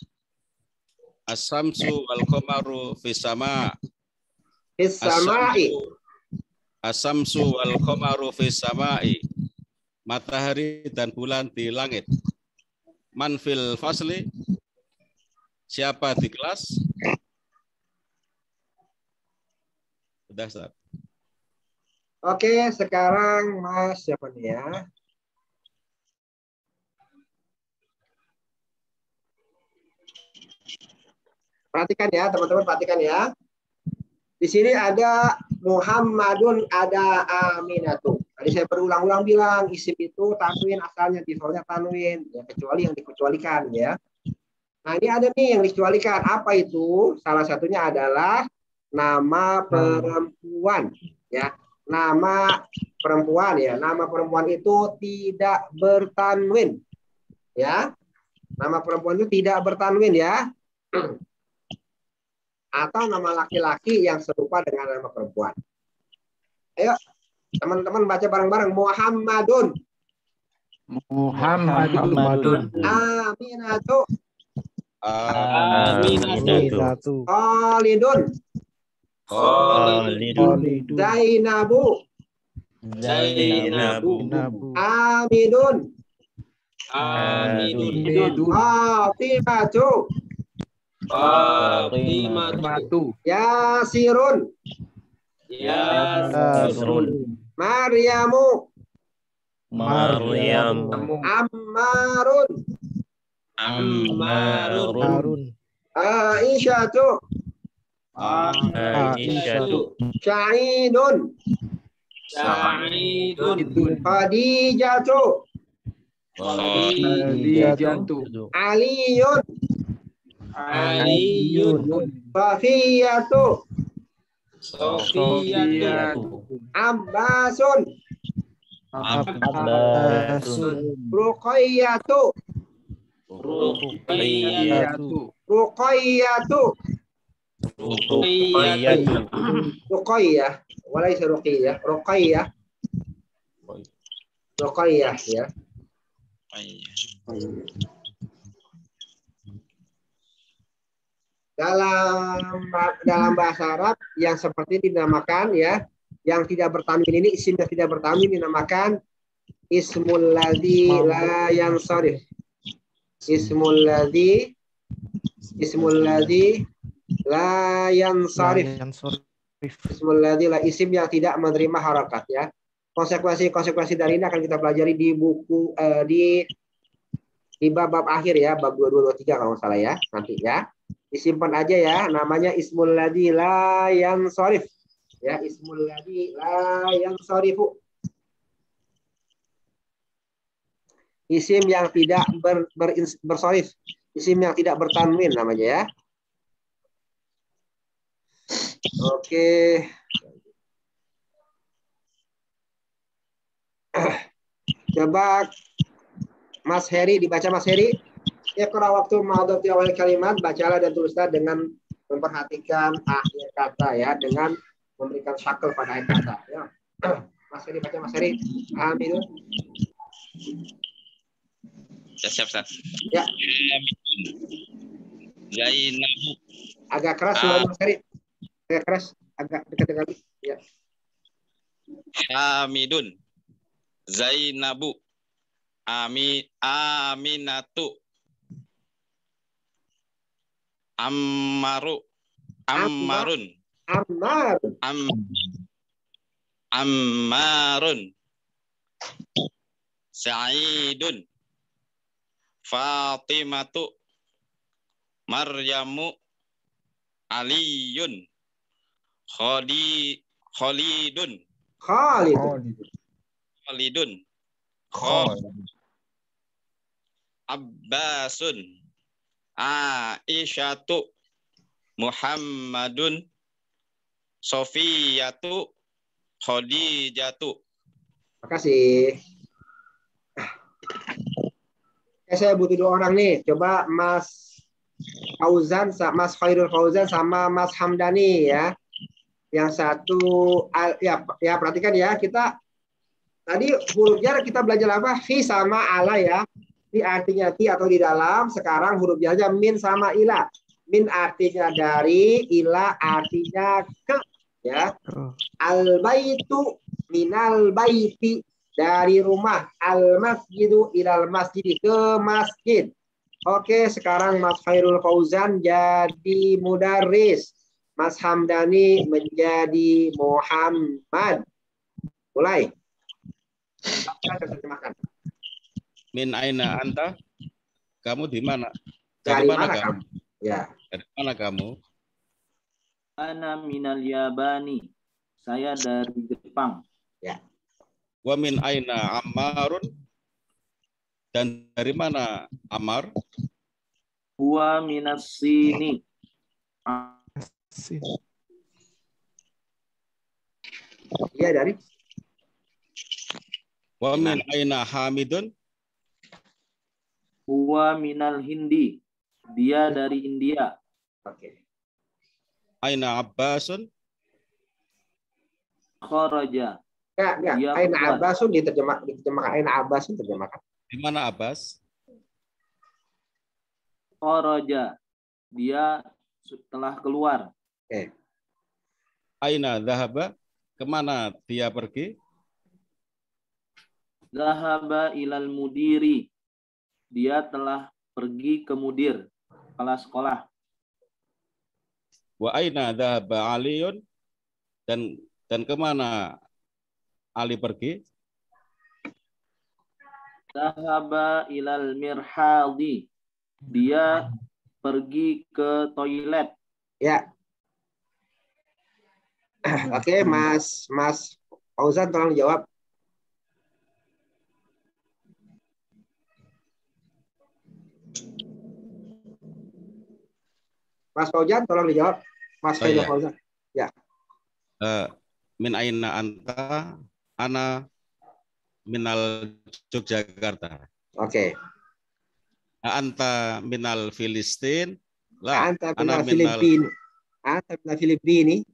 As-samsu wal qamaru fis sama. Fis samai. Asamsu wal qamaru fis samai. Matahari dan bulan di langit. Man fil fasli. Siapa di kelas? Sudah, Ustaz. Oke, sekarang Mas siapa nih ya? Perhatikan ya, teman-teman, perhatikan ya. Di sini ada Muhammadun, ada Aminatu. Tadi saya berulang-ulang bilang isim itu tanwin asalnya, defaultnya tanwin, ya, kecuali yang dikecualikan ya. Nah, ini ada nih yang dikecualikan. Apa itu? Salah satunya adalah nama perempuan ya. Nama perempuan ya. Nama perempuan itu tidak bertanwin. Ya. Nama perempuan itu tidak bertanwin ya. Atau nama laki-laki yang serupa dengan nama perempuan. Ayo, teman-teman baca bareng-bareng. Muhammadun. Muhammadun. Aminatu. Aminatu. Khalidun. Zainabu. Amidun. Fatimatu. Yasirun. Maryamu. Ammarun. Aisyatu. Sa'idun. Khadijatu. Aliyun. Safiyatu. Abbasun. Ruqayyatu. Ruqayyah. Walaysa ruqayyah. Ruqayyah ya. Dalam bahasa Arab yang seperti dinamakan ya, yang tidak bertanwin ini, isim yang tidak bertanwin dinamakan ismul ladzi la yansarif. Ismul ladzi la yansarif. Ismul ladzi la, isim yang tidak menerima harakat ya. Konsekuensi dari ini akan kita pelajari di buku di bab akhir ya, bab 22 23 kalau nggak salah ya, nanti ya. Disimpan aja ya, namanya ismul ladzi la yansarif. Ya, ismul ladzi la yansarifu. Isim yang tidak bersorif. Isim yang tidak bertanwin namanya ya. Oke. Coba Mas Heri, dibaca Mas Heri. Iqra waktu ma'adati awal kalimat, bacalah dan tulislah dengan memperhatikan akhir kata ya, dengan memberikan syakl pada akhir kata ya. Mas Heri, baca Mas Heri. Amin. Ya, siap, Ustaz. Ya. Zainabu. Agak keras suara Mas Heri. Agak keras, agak dekat lagi. Ya. Hamidun. Zainabu. Aminatu. Ammarun. Sa'idun. Fatimatu. Maryamu. Aliyun. Khalidun. Abbasun. Aisyatu. Muhammadun. Sofiyatu. Khadijatu. Makasih. Saya butuh 2 orang nih. Coba Mas Fauzan, Mas Khairul Fauzan sama Mas Hamdani ya. Yang satu ya perhatikan ya, kita tadi huruf jar kita belajar apa? Fi sama ala ya. Fi artinya ti atau di dalam. Sekarang huruf jarnya min sama ila. Min artinya dari, ila artinya ke. Ya. Al-baitu minal baiti, dari rumah, al-masjidu ilal masjid, ke masjid. Oke, sekarang Mas Khairul Fauzan jadi mudaris. Mas Hamdani menjadi Muhammad. Mulai. Terjemahkan. Min aina anta? Kamu di mana? Dari mana kamu? Ya. Dari mana kamu? Ana minal Yabani. Saya dari Jepang. Ya. Wa min aina Ammarun? Dan dari mana Ammar? Huwa minas sini. Dia dari? Wa min aina Hamidun? Huwa minal Hindi. Dia dari India. Oke. Aina Abbasun? Kharaja. Enggak. Dia Aina keluar. Abbasun diterjemahkan. Aina Abbasun terjemahkan. Di mana Abbas? Kharaja. Dia setelah keluar. Oke. Aina dhahaba? Kemana dia pergi? Zahaba ilal mudiri. Dia telah pergi ke mudir, kepala sekolah. Wa aina dhahaba Aliun? Dan kemana Ali pergi? Zahaba ilal mirhadi. Dia pergi ke toilet. Ya. Oke, Mas Fauzan tolong jawab. Mas Fauzan tolong dijawab. Mas iya. Fauzan. Ya. Min aina anta? Ana minal Yogyakarta. Oke. Anta minal Filistin? La, Anta ana minal Filipin. Anta minal Filipini.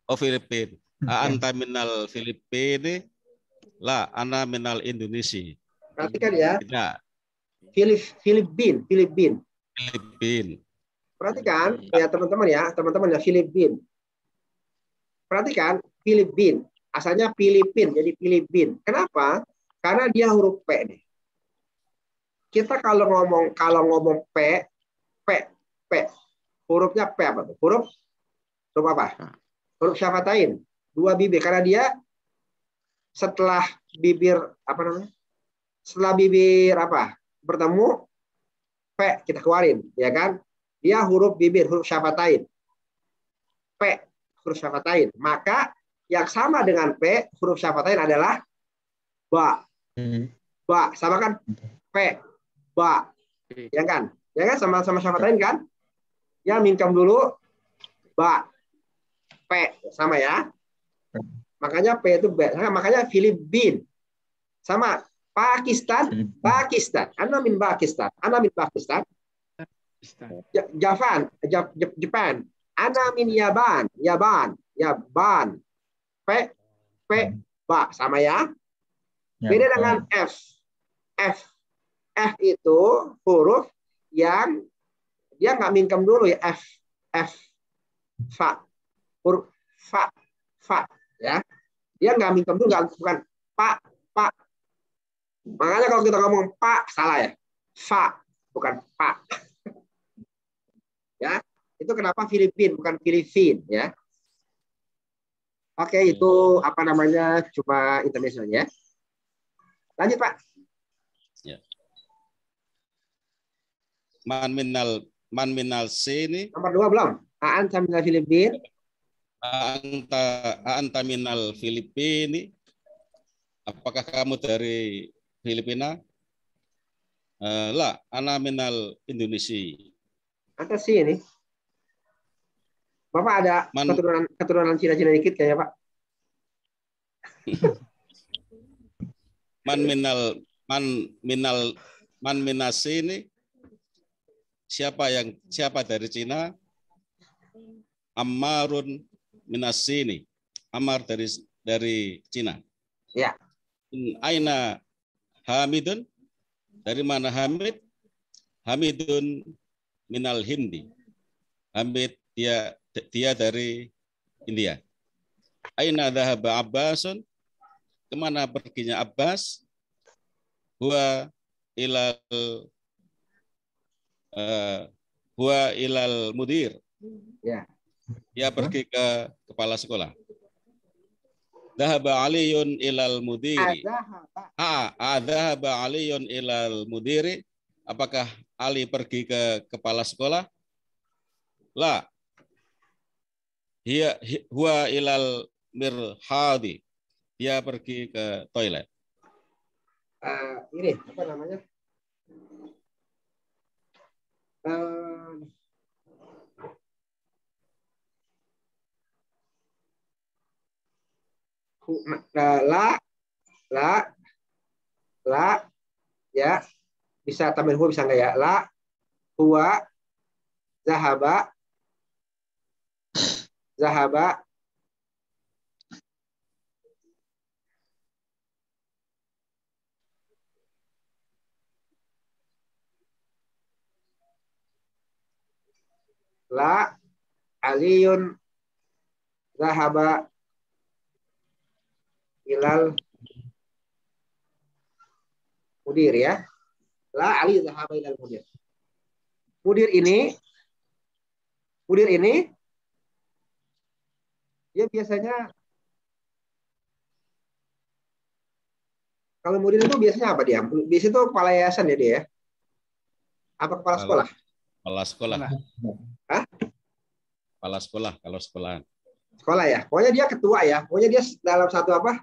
Oh, Filipin. Anta minal Filipini? La, ana minal Indonesia. Perhatikan ya. Tidak. Filipin. Filipin. Perhatikan ya teman-teman ya Filipin. Perhatikan Filipin. Asalnya Filipin, jadi Filipin. Kenapa? Karena dia huruf P nih. Kita kalau ngomong P, hurufnya P apa tuh? Huruf apa? Huruf syafatain, 2 bibir, karena dia setelah bibir bertemu P kita keluarin, ya kan? Dia huruf bibir, huruf syafatain. P huruf syafatain. Maka yang sama dengan P huruf syafatain adalah ba. Ba sama kan? P ba. Ya kan? Ya kan sama-sama syafatain kan? Ya mingkem dulu ba. P sama ya. Makanya P itu B. Makanya Filipin. Sama Pakistan. Ana min Pakistan. Japan. Ana min Yaban. P ba sama ya. Beda dengan F. F itu huruf yang dia nggak mingkem dulu ya. F. Fa. Huruf fa ya, dia nggak mingkem dulu, bukan pak. Makanya kalau kita ngomong pak salah ya, fa bukan pak. Ya, itu kenapa Filipin bukan Filipin ya. Oke, itu cuma internasional ya. Lanjut Pak. Ya. Man minal sini. Nomor 2 belum. Anta minal Filipin. Anta minal Filipini? Apakah kamu dari Filipina? La, ana minal Indonesia. Anta sini. Bapak ada keturunan Cina-Cina dikit kayaknya Pak. Man minal sini? Siapa dari Cina? Ammarun minas sini. Ammar dari Cina. Ya. Aina Hamidun? Dari mana Hamid? Hamidun minal Hindi. Hamid dia dari India. Aina dhahaba Abbasun? Kemana perginya Abbas? Ilal mudir. Ya. Dia pergi ke kepala sekolah. Dhahaba Aliyun ilal mudiri. Dhahaba Aliyun ilal mudiri. Apakah Ali pergi ke kepala sekolah? La. Huwa ilal mirhadi. Dia pergi ke toilet. Ini apa namanya? La ya, bisa tambahin huwa, bisa enggak ya? La huwa zahaba la Aliyun zahaba ilal mudir ya. La Ali zahaba ilal mudir. Mudir ini dia biasanya, kalau mudir itu biasanya apa dia? Biasanya itu kepala yayasan ya dia ya? Apa kepala sekolah? Kepala sekolah. Hah? Kepala sekolah, kalau sekolahan. Sekolah ya. Pokoknya dia ketua ya. Pokoknya dia dalam satu apa?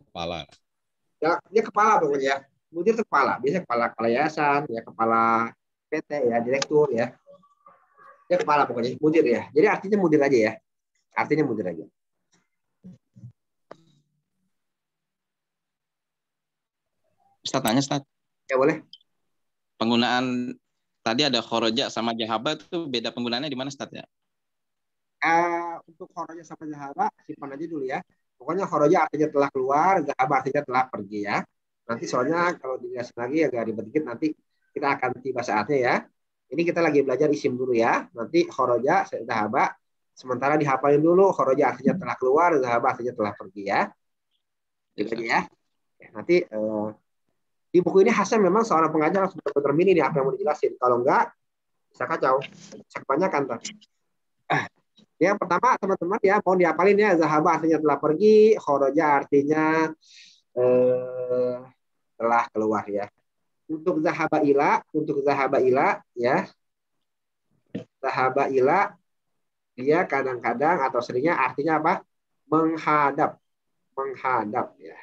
Kepala. Ya, dia kepala pokoknya. Mudir itu kepala. Biasanya kepala yayasan, ya kepala PT ya, direktur ya. Dia kepala pokoknya, mudir ya. Jadi artinya mudir aja ya. Artinya mudir aja. Ustaz tanya, Ustaz. Ya boleh. Penggunaan tadi ada khoroja sama jahaba itu beda penggunaannya di mana, Ustaz ya? Untuk khoroja sama zahaba simpan aja dulu ya. Pokoknya khoroja artinya telah keluar, zahaba artinya telah pergi ya. Nanti soalnya kalau dijelasin lagi agak ribet dikit, nanti kita akan tiba saatnya ya. Ini kita lagi belajar isim dulu ya. Nanti khoroja, zahaba, sementara dihafalin dulu. Khoroja artinya telah keluar, zahaba artinya telah pergi ya. Gitu aja ya. Nanti di buku ini Hasan memang seorang pengajar harus benar-benar ini apa yang mau dijelasin. Kalau enggak, bisa kacau. Bisa kebanyakan. Yang pertama teman-teman ya, mohon dihafalin ya. Zahaba artinya telah pergi, khoroja artinya telah keluar ya. Untuk zahaba ila ya. Zahaba ila dia kadang-kadang atau seringnya artinya apa? Menghadap ya.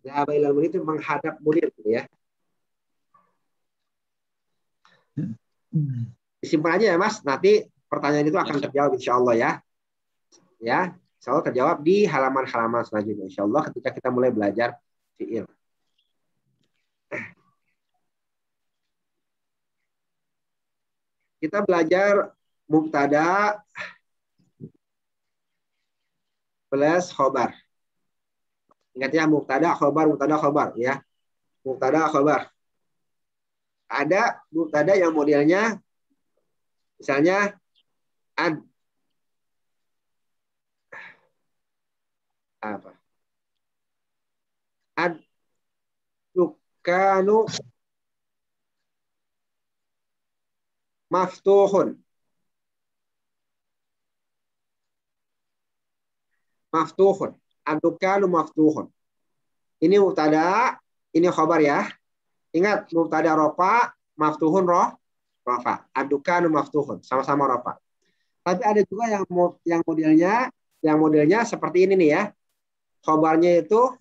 Zahaba ila murid itu menghadap murid ya. Disimpan aja ya Mas, nanti pertanyaan itu akan terjawab insya Allah ya. Ya, insya Allah terjawab di halaman-halaman selanjutnya insya Allah ketika kita mulai belajar fi'il. Kita belajar mubtada plus khobar. Ingat ya, mubtada khobar ya. Mubtada khobar. Ada mubtada yang modelnya misalnya dukanu maftuhun. Ad-dukanu maftuhun. Ini mubtada, ini khabar ya. Ingat mubtada rofa, maftuhun rofa. Ad-dukanu maftuhun, sama-sama rofa. Tapi ada juga yang modelnya seperti ini nih ya. Khabarnya itu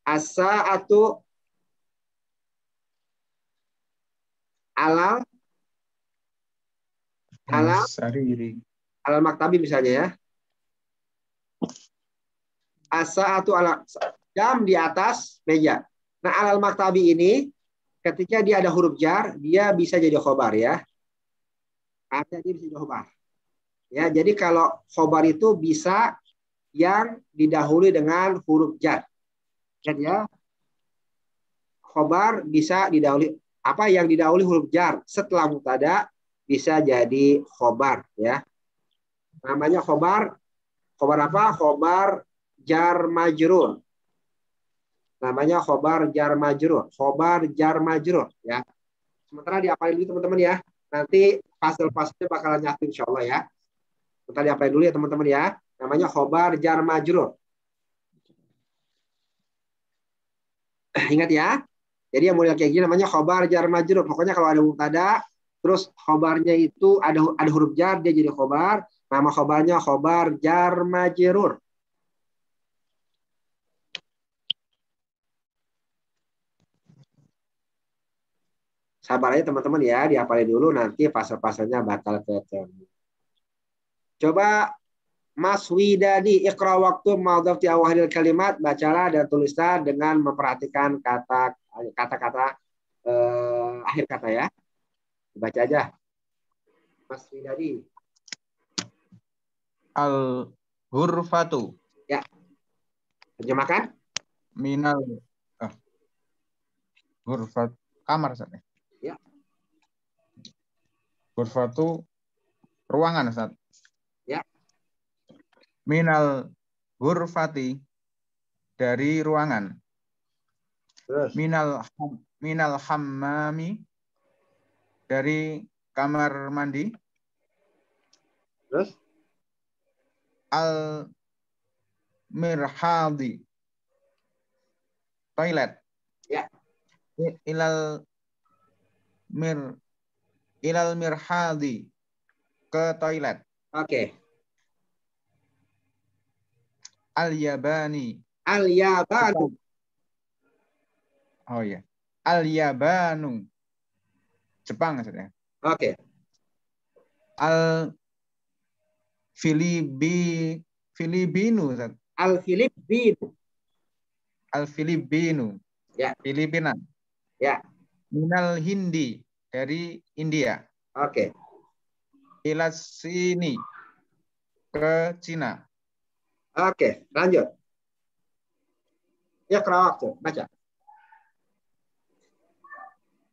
as-sa'atu alal maktabi misalnya ya. As-sa'atu ala jam di atas meja. Nah, alal maktabi ini ketika dia ada huruf jar, dia bisa jadi khobar ya. Artinya dia bisa jadi khobar. Ya, jadi kalau khobar itu bisa yang didahului dengan huruf jar. Jadi ya, khobar bisa didahului apa yang didahului huruf jar setelah mubtada bisa jadi khobar ya. Namanya khobar. Khobar apa? Khobar jar majrur. Namanya khobar jar majrur. Khobar jar majrur ya. Sementara diapalin dulu teman-teman ya. Nanti pasal-pasalnya bakalan nyatu insya Allah ya. Sebentar diapalin dulu ya teman-teman ya. Namanya khobar jar majrur. Ingat ya. Jadi yang model kayak gini namanya khobar jar majrur. Pokoknya kalau ada mubtada, terus khobarnya itu ada huruf jar, dia jadi khobar. Nama khobarnya khobar jar majrur. Sabar aja teman-teman ya, dihafalin dulu nanti pasal-pasalnya bakal ketemu. Coba Mas Widadi, Iqra waktu ma'udhaf di awalil kalimat, bacalah dan tulislah dengan memperhatikan kata-kata akhir kata ya. Baca aja. Mas Widadi. Al-ghurfatu. Ya. Terjemahkan. Minal ghurfat kamar Ustaz. Ya. Ghurfatu ruangan Ustaz. Ya. Minal ghurfati dari ruangan. Terus. Minal hammami dari kamar mandi. Terus. Al mirhadi toilet. Ya. Ilal mirhadi ke toilet. Oke. Al yabani. Al yabanu. Oh ya. Al yabanu. Jepang maksudnya. Oke. Al Filipinu. Al Filipinu. Al Filipinu. Ya. Filipina. Ya. Minal Hindi dari India. Oke. Ilas sini ke Cina. Oke, lanjut. Ya, waktu baca.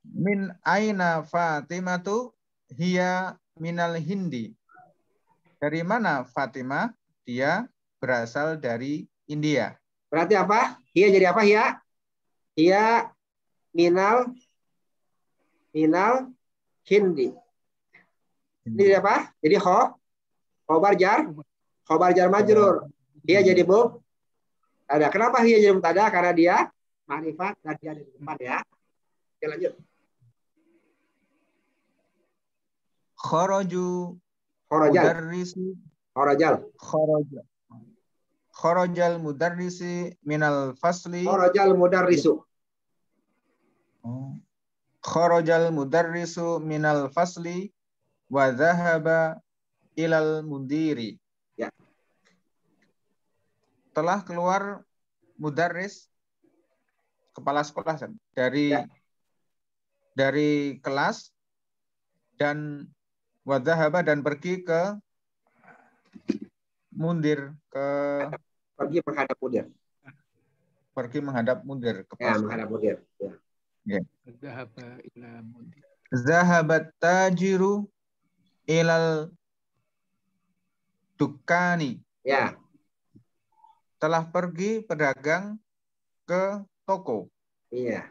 Min aina Fatimatu hiya minal Hindi. Dari mana Fatimah? Dia berasal dari India. Berarti apa? Hiya jadi apa? Hiya minal Hindi. Ini jadi apa? Jadi khobar jar majrur. Hiya jadi ada. Kenapa hiya jadi mubtada? Karena dia ma'rifat dan dia ada di depan ya. Oke, lanjut. Kharajal mudarrisi minal fasli. Kharajal mudarrisu. Kharajal mudarrisu minal fasli wa dhahaba ilal mudiri. Ya. Telah keluar mudarris, kepala sekolah dari kelas, dan wadhahaba dan pergi ke mundir, pergi menghadap mundir. Pergi menghadap mundir. Ya, menghadap mundir. Ya. Dhahaba ila mundir. Zahabat tajiru ilal dukani. Ya. Telah pergi pedagang ke toko. Iya.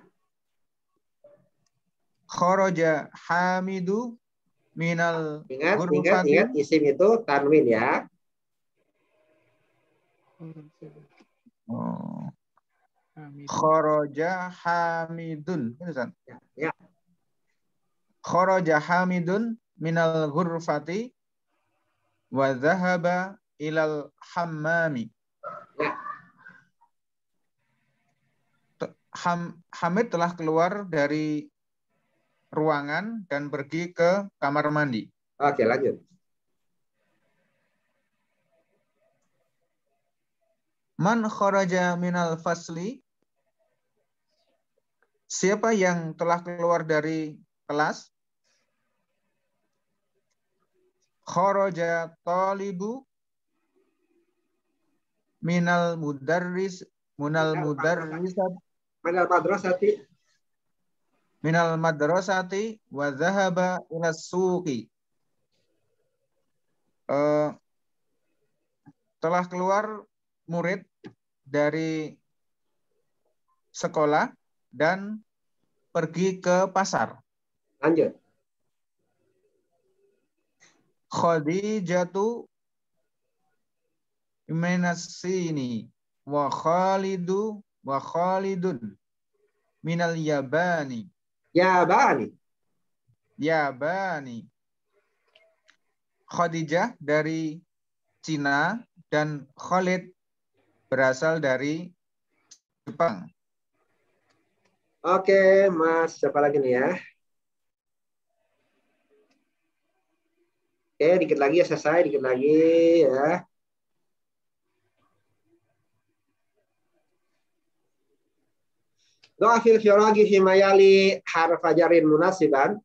Kharaja Hamidu minal Ingat isim itu tanwin ya. Kharaja Hamidun. Ya. Kharaja Hamidun minal ghurfati wa dhahaba ilal hammami. Ya. Hamid telah keluar dari ruangan dan pergi ke kamar mandi. Oke, lanjut. Man kharaja minal fasli. Siapa yang telah keluar dari kelas? Kharaja talibu minal mudarris minal madrasati wa dhahaba ila suqi. telah keluar murid dari sekolah dan pergi ke pasar. Lanjut. Khadijatu minasini wa Khalidun minal yabani. Yabani. Khadijah dari Cina dan Khalid berasal dari Jepang. Oke, Mas, siapa lagi nih ya? Oke, dikit lagi ya, selesai, dikit lagi ya. Doa fil fi'lagi fi mayali harfa jarin munasiban.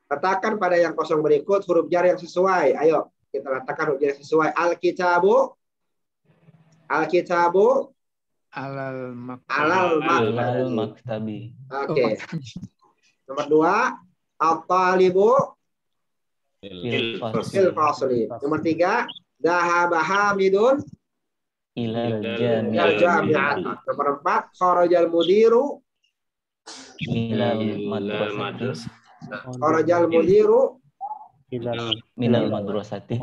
Letakkan pada yang kosong berikut huruf jar yang sesuai. Ayo, kita letakkan huruf jar yang sesuai. Al-kitabu. Alal maktabi. Oke. Nomor 2, al-talibu fil fasli. Nomor 3, dhahaba Hamidun ilal jami'ah. Nomor 4, kharajal mudiru minal madrasati.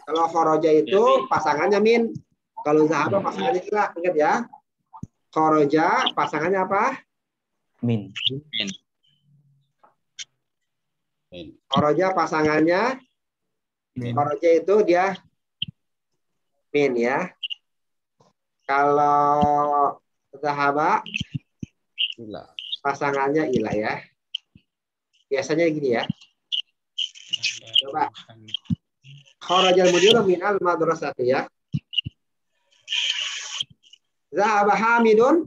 Kalau kharaja itu pasangannya min. Kalau zahaba pasangannya ila, ingat ya. Kharaja pasangannya apa? Min. Kharaja pasangannya min. Kharaja itu dia min ya. Kalau zahaba pasangannya ila ya. Biasanya gini ya. Coba. Kharajal mudiru minal madrasati ya. Zahaba Hamidun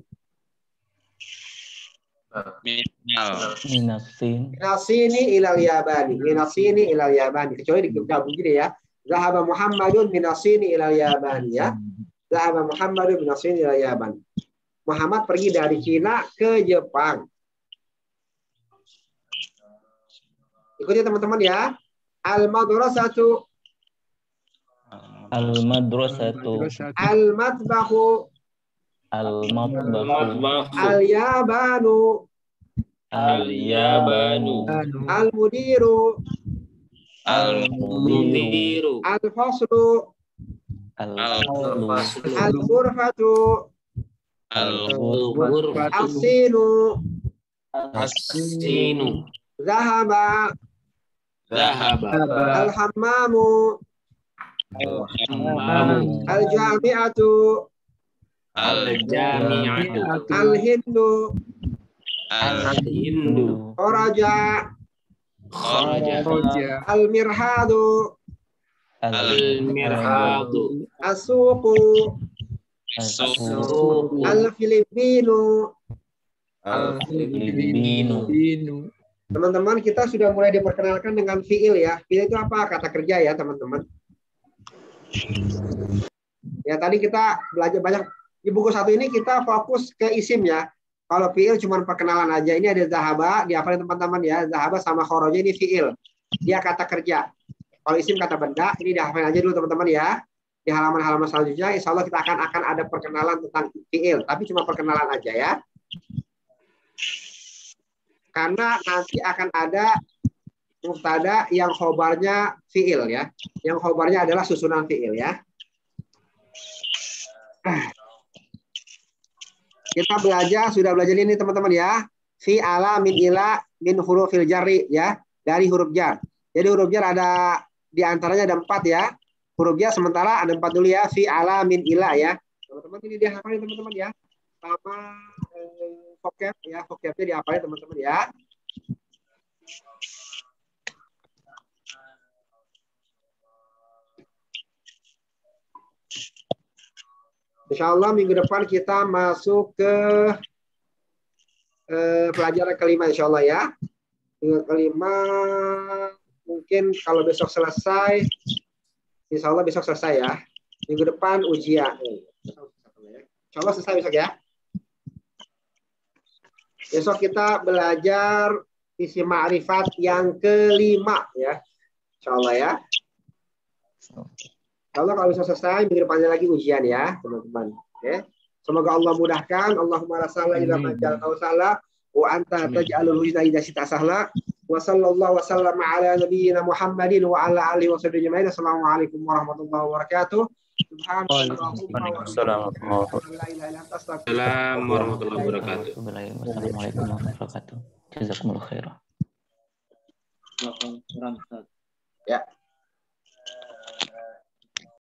minasini ilal yabani. Minasini ilal yabani. Kecuali digabung gini ya. Zahaba Muhammadun minasini ilal yabani ya. Zahaba Muhammadun minasini ilal yabani. Muhammad pergi dari Cina ke Jepang. Ikuti teman-teman ya. Al-madrasatu. Al-matbahu. Al-yabanu. Al-mudiru. Al-faslu. Al-ghurfatu. Al-sinu. Zahaba. Al-hammamu. Al-jami'atu. Al-hindu. Kharaja. Al-mirhadu. As-suqu. Al-filipinu. Teman-teman, kita sudah mulai diperkenalkan dengan fiil ya. Fiil itu apa? Kata kerja ya, teman-teman. Ya, tadi kita belajar banyak. Di buku 1 ini kita fokus ke isim ya. Kalau fiil cuma perkenalan aja. Ini ada zahaba, dihafalin teman-teman ya. Zahaba sama kharaja ini fiil. Dia kata kerja. Kalau isim kata benda, ini dihafalin aja dulu teman-teman ya. Di halaman-halaman selanjutnya, insya Allah kita akan ada perkenalan tentang fiil. Tapi cuma perkenalan aja ya. Karena nanti akan ada mubtada yang khobarnya fiil ya. Yang khobarnya adalah susunan fiil ya. Kita sudah belajar ini teman-teman ya. Fi ala min ila min hurufil jarri ya. Dari huruf jar. Jadi huruf jar ada di antaranya ada 4 ya. Huruf jar sementara ada 4 dulu ya. Fi ala min ila ya. Teman-teman ini dihafalin teman-teman ya. Sama vocab ya. Vocabnya dihafalin teman-teman ya. Insya Allah minggu depan kita masuk ke pelajaran kelima insya Allah ya. Minggu kelima mungkin kalau besok selesai, insya Allah besok selesai ya. Minggu depan ujian. Insya Allah selesai besok ya. Besok kita belajar isim ma'rifat yang kelima ya. Insyaallah ya. Insyaallah kalau bisa selesai minggu depannya lagi ujian ya, teman-teman. Oke. Semoga Allah mudahkan. Allahumma la sahla illa ma ja'altahu sahla wa anta taj'alul huzna idza syi'ta sahla. Wa sallallahu wa sallama ala nabiyyina Muhammadin wa ala alihi wa sahbihi ajma'in. Assalamualaikum warahmatullahi wabarakatuh. Assalamualaikum warahmatullahi wabarakatuh. Assalamualaikum warahmatullahi wabarakatuh. Jazakumullah khairan. Silakan, Ya.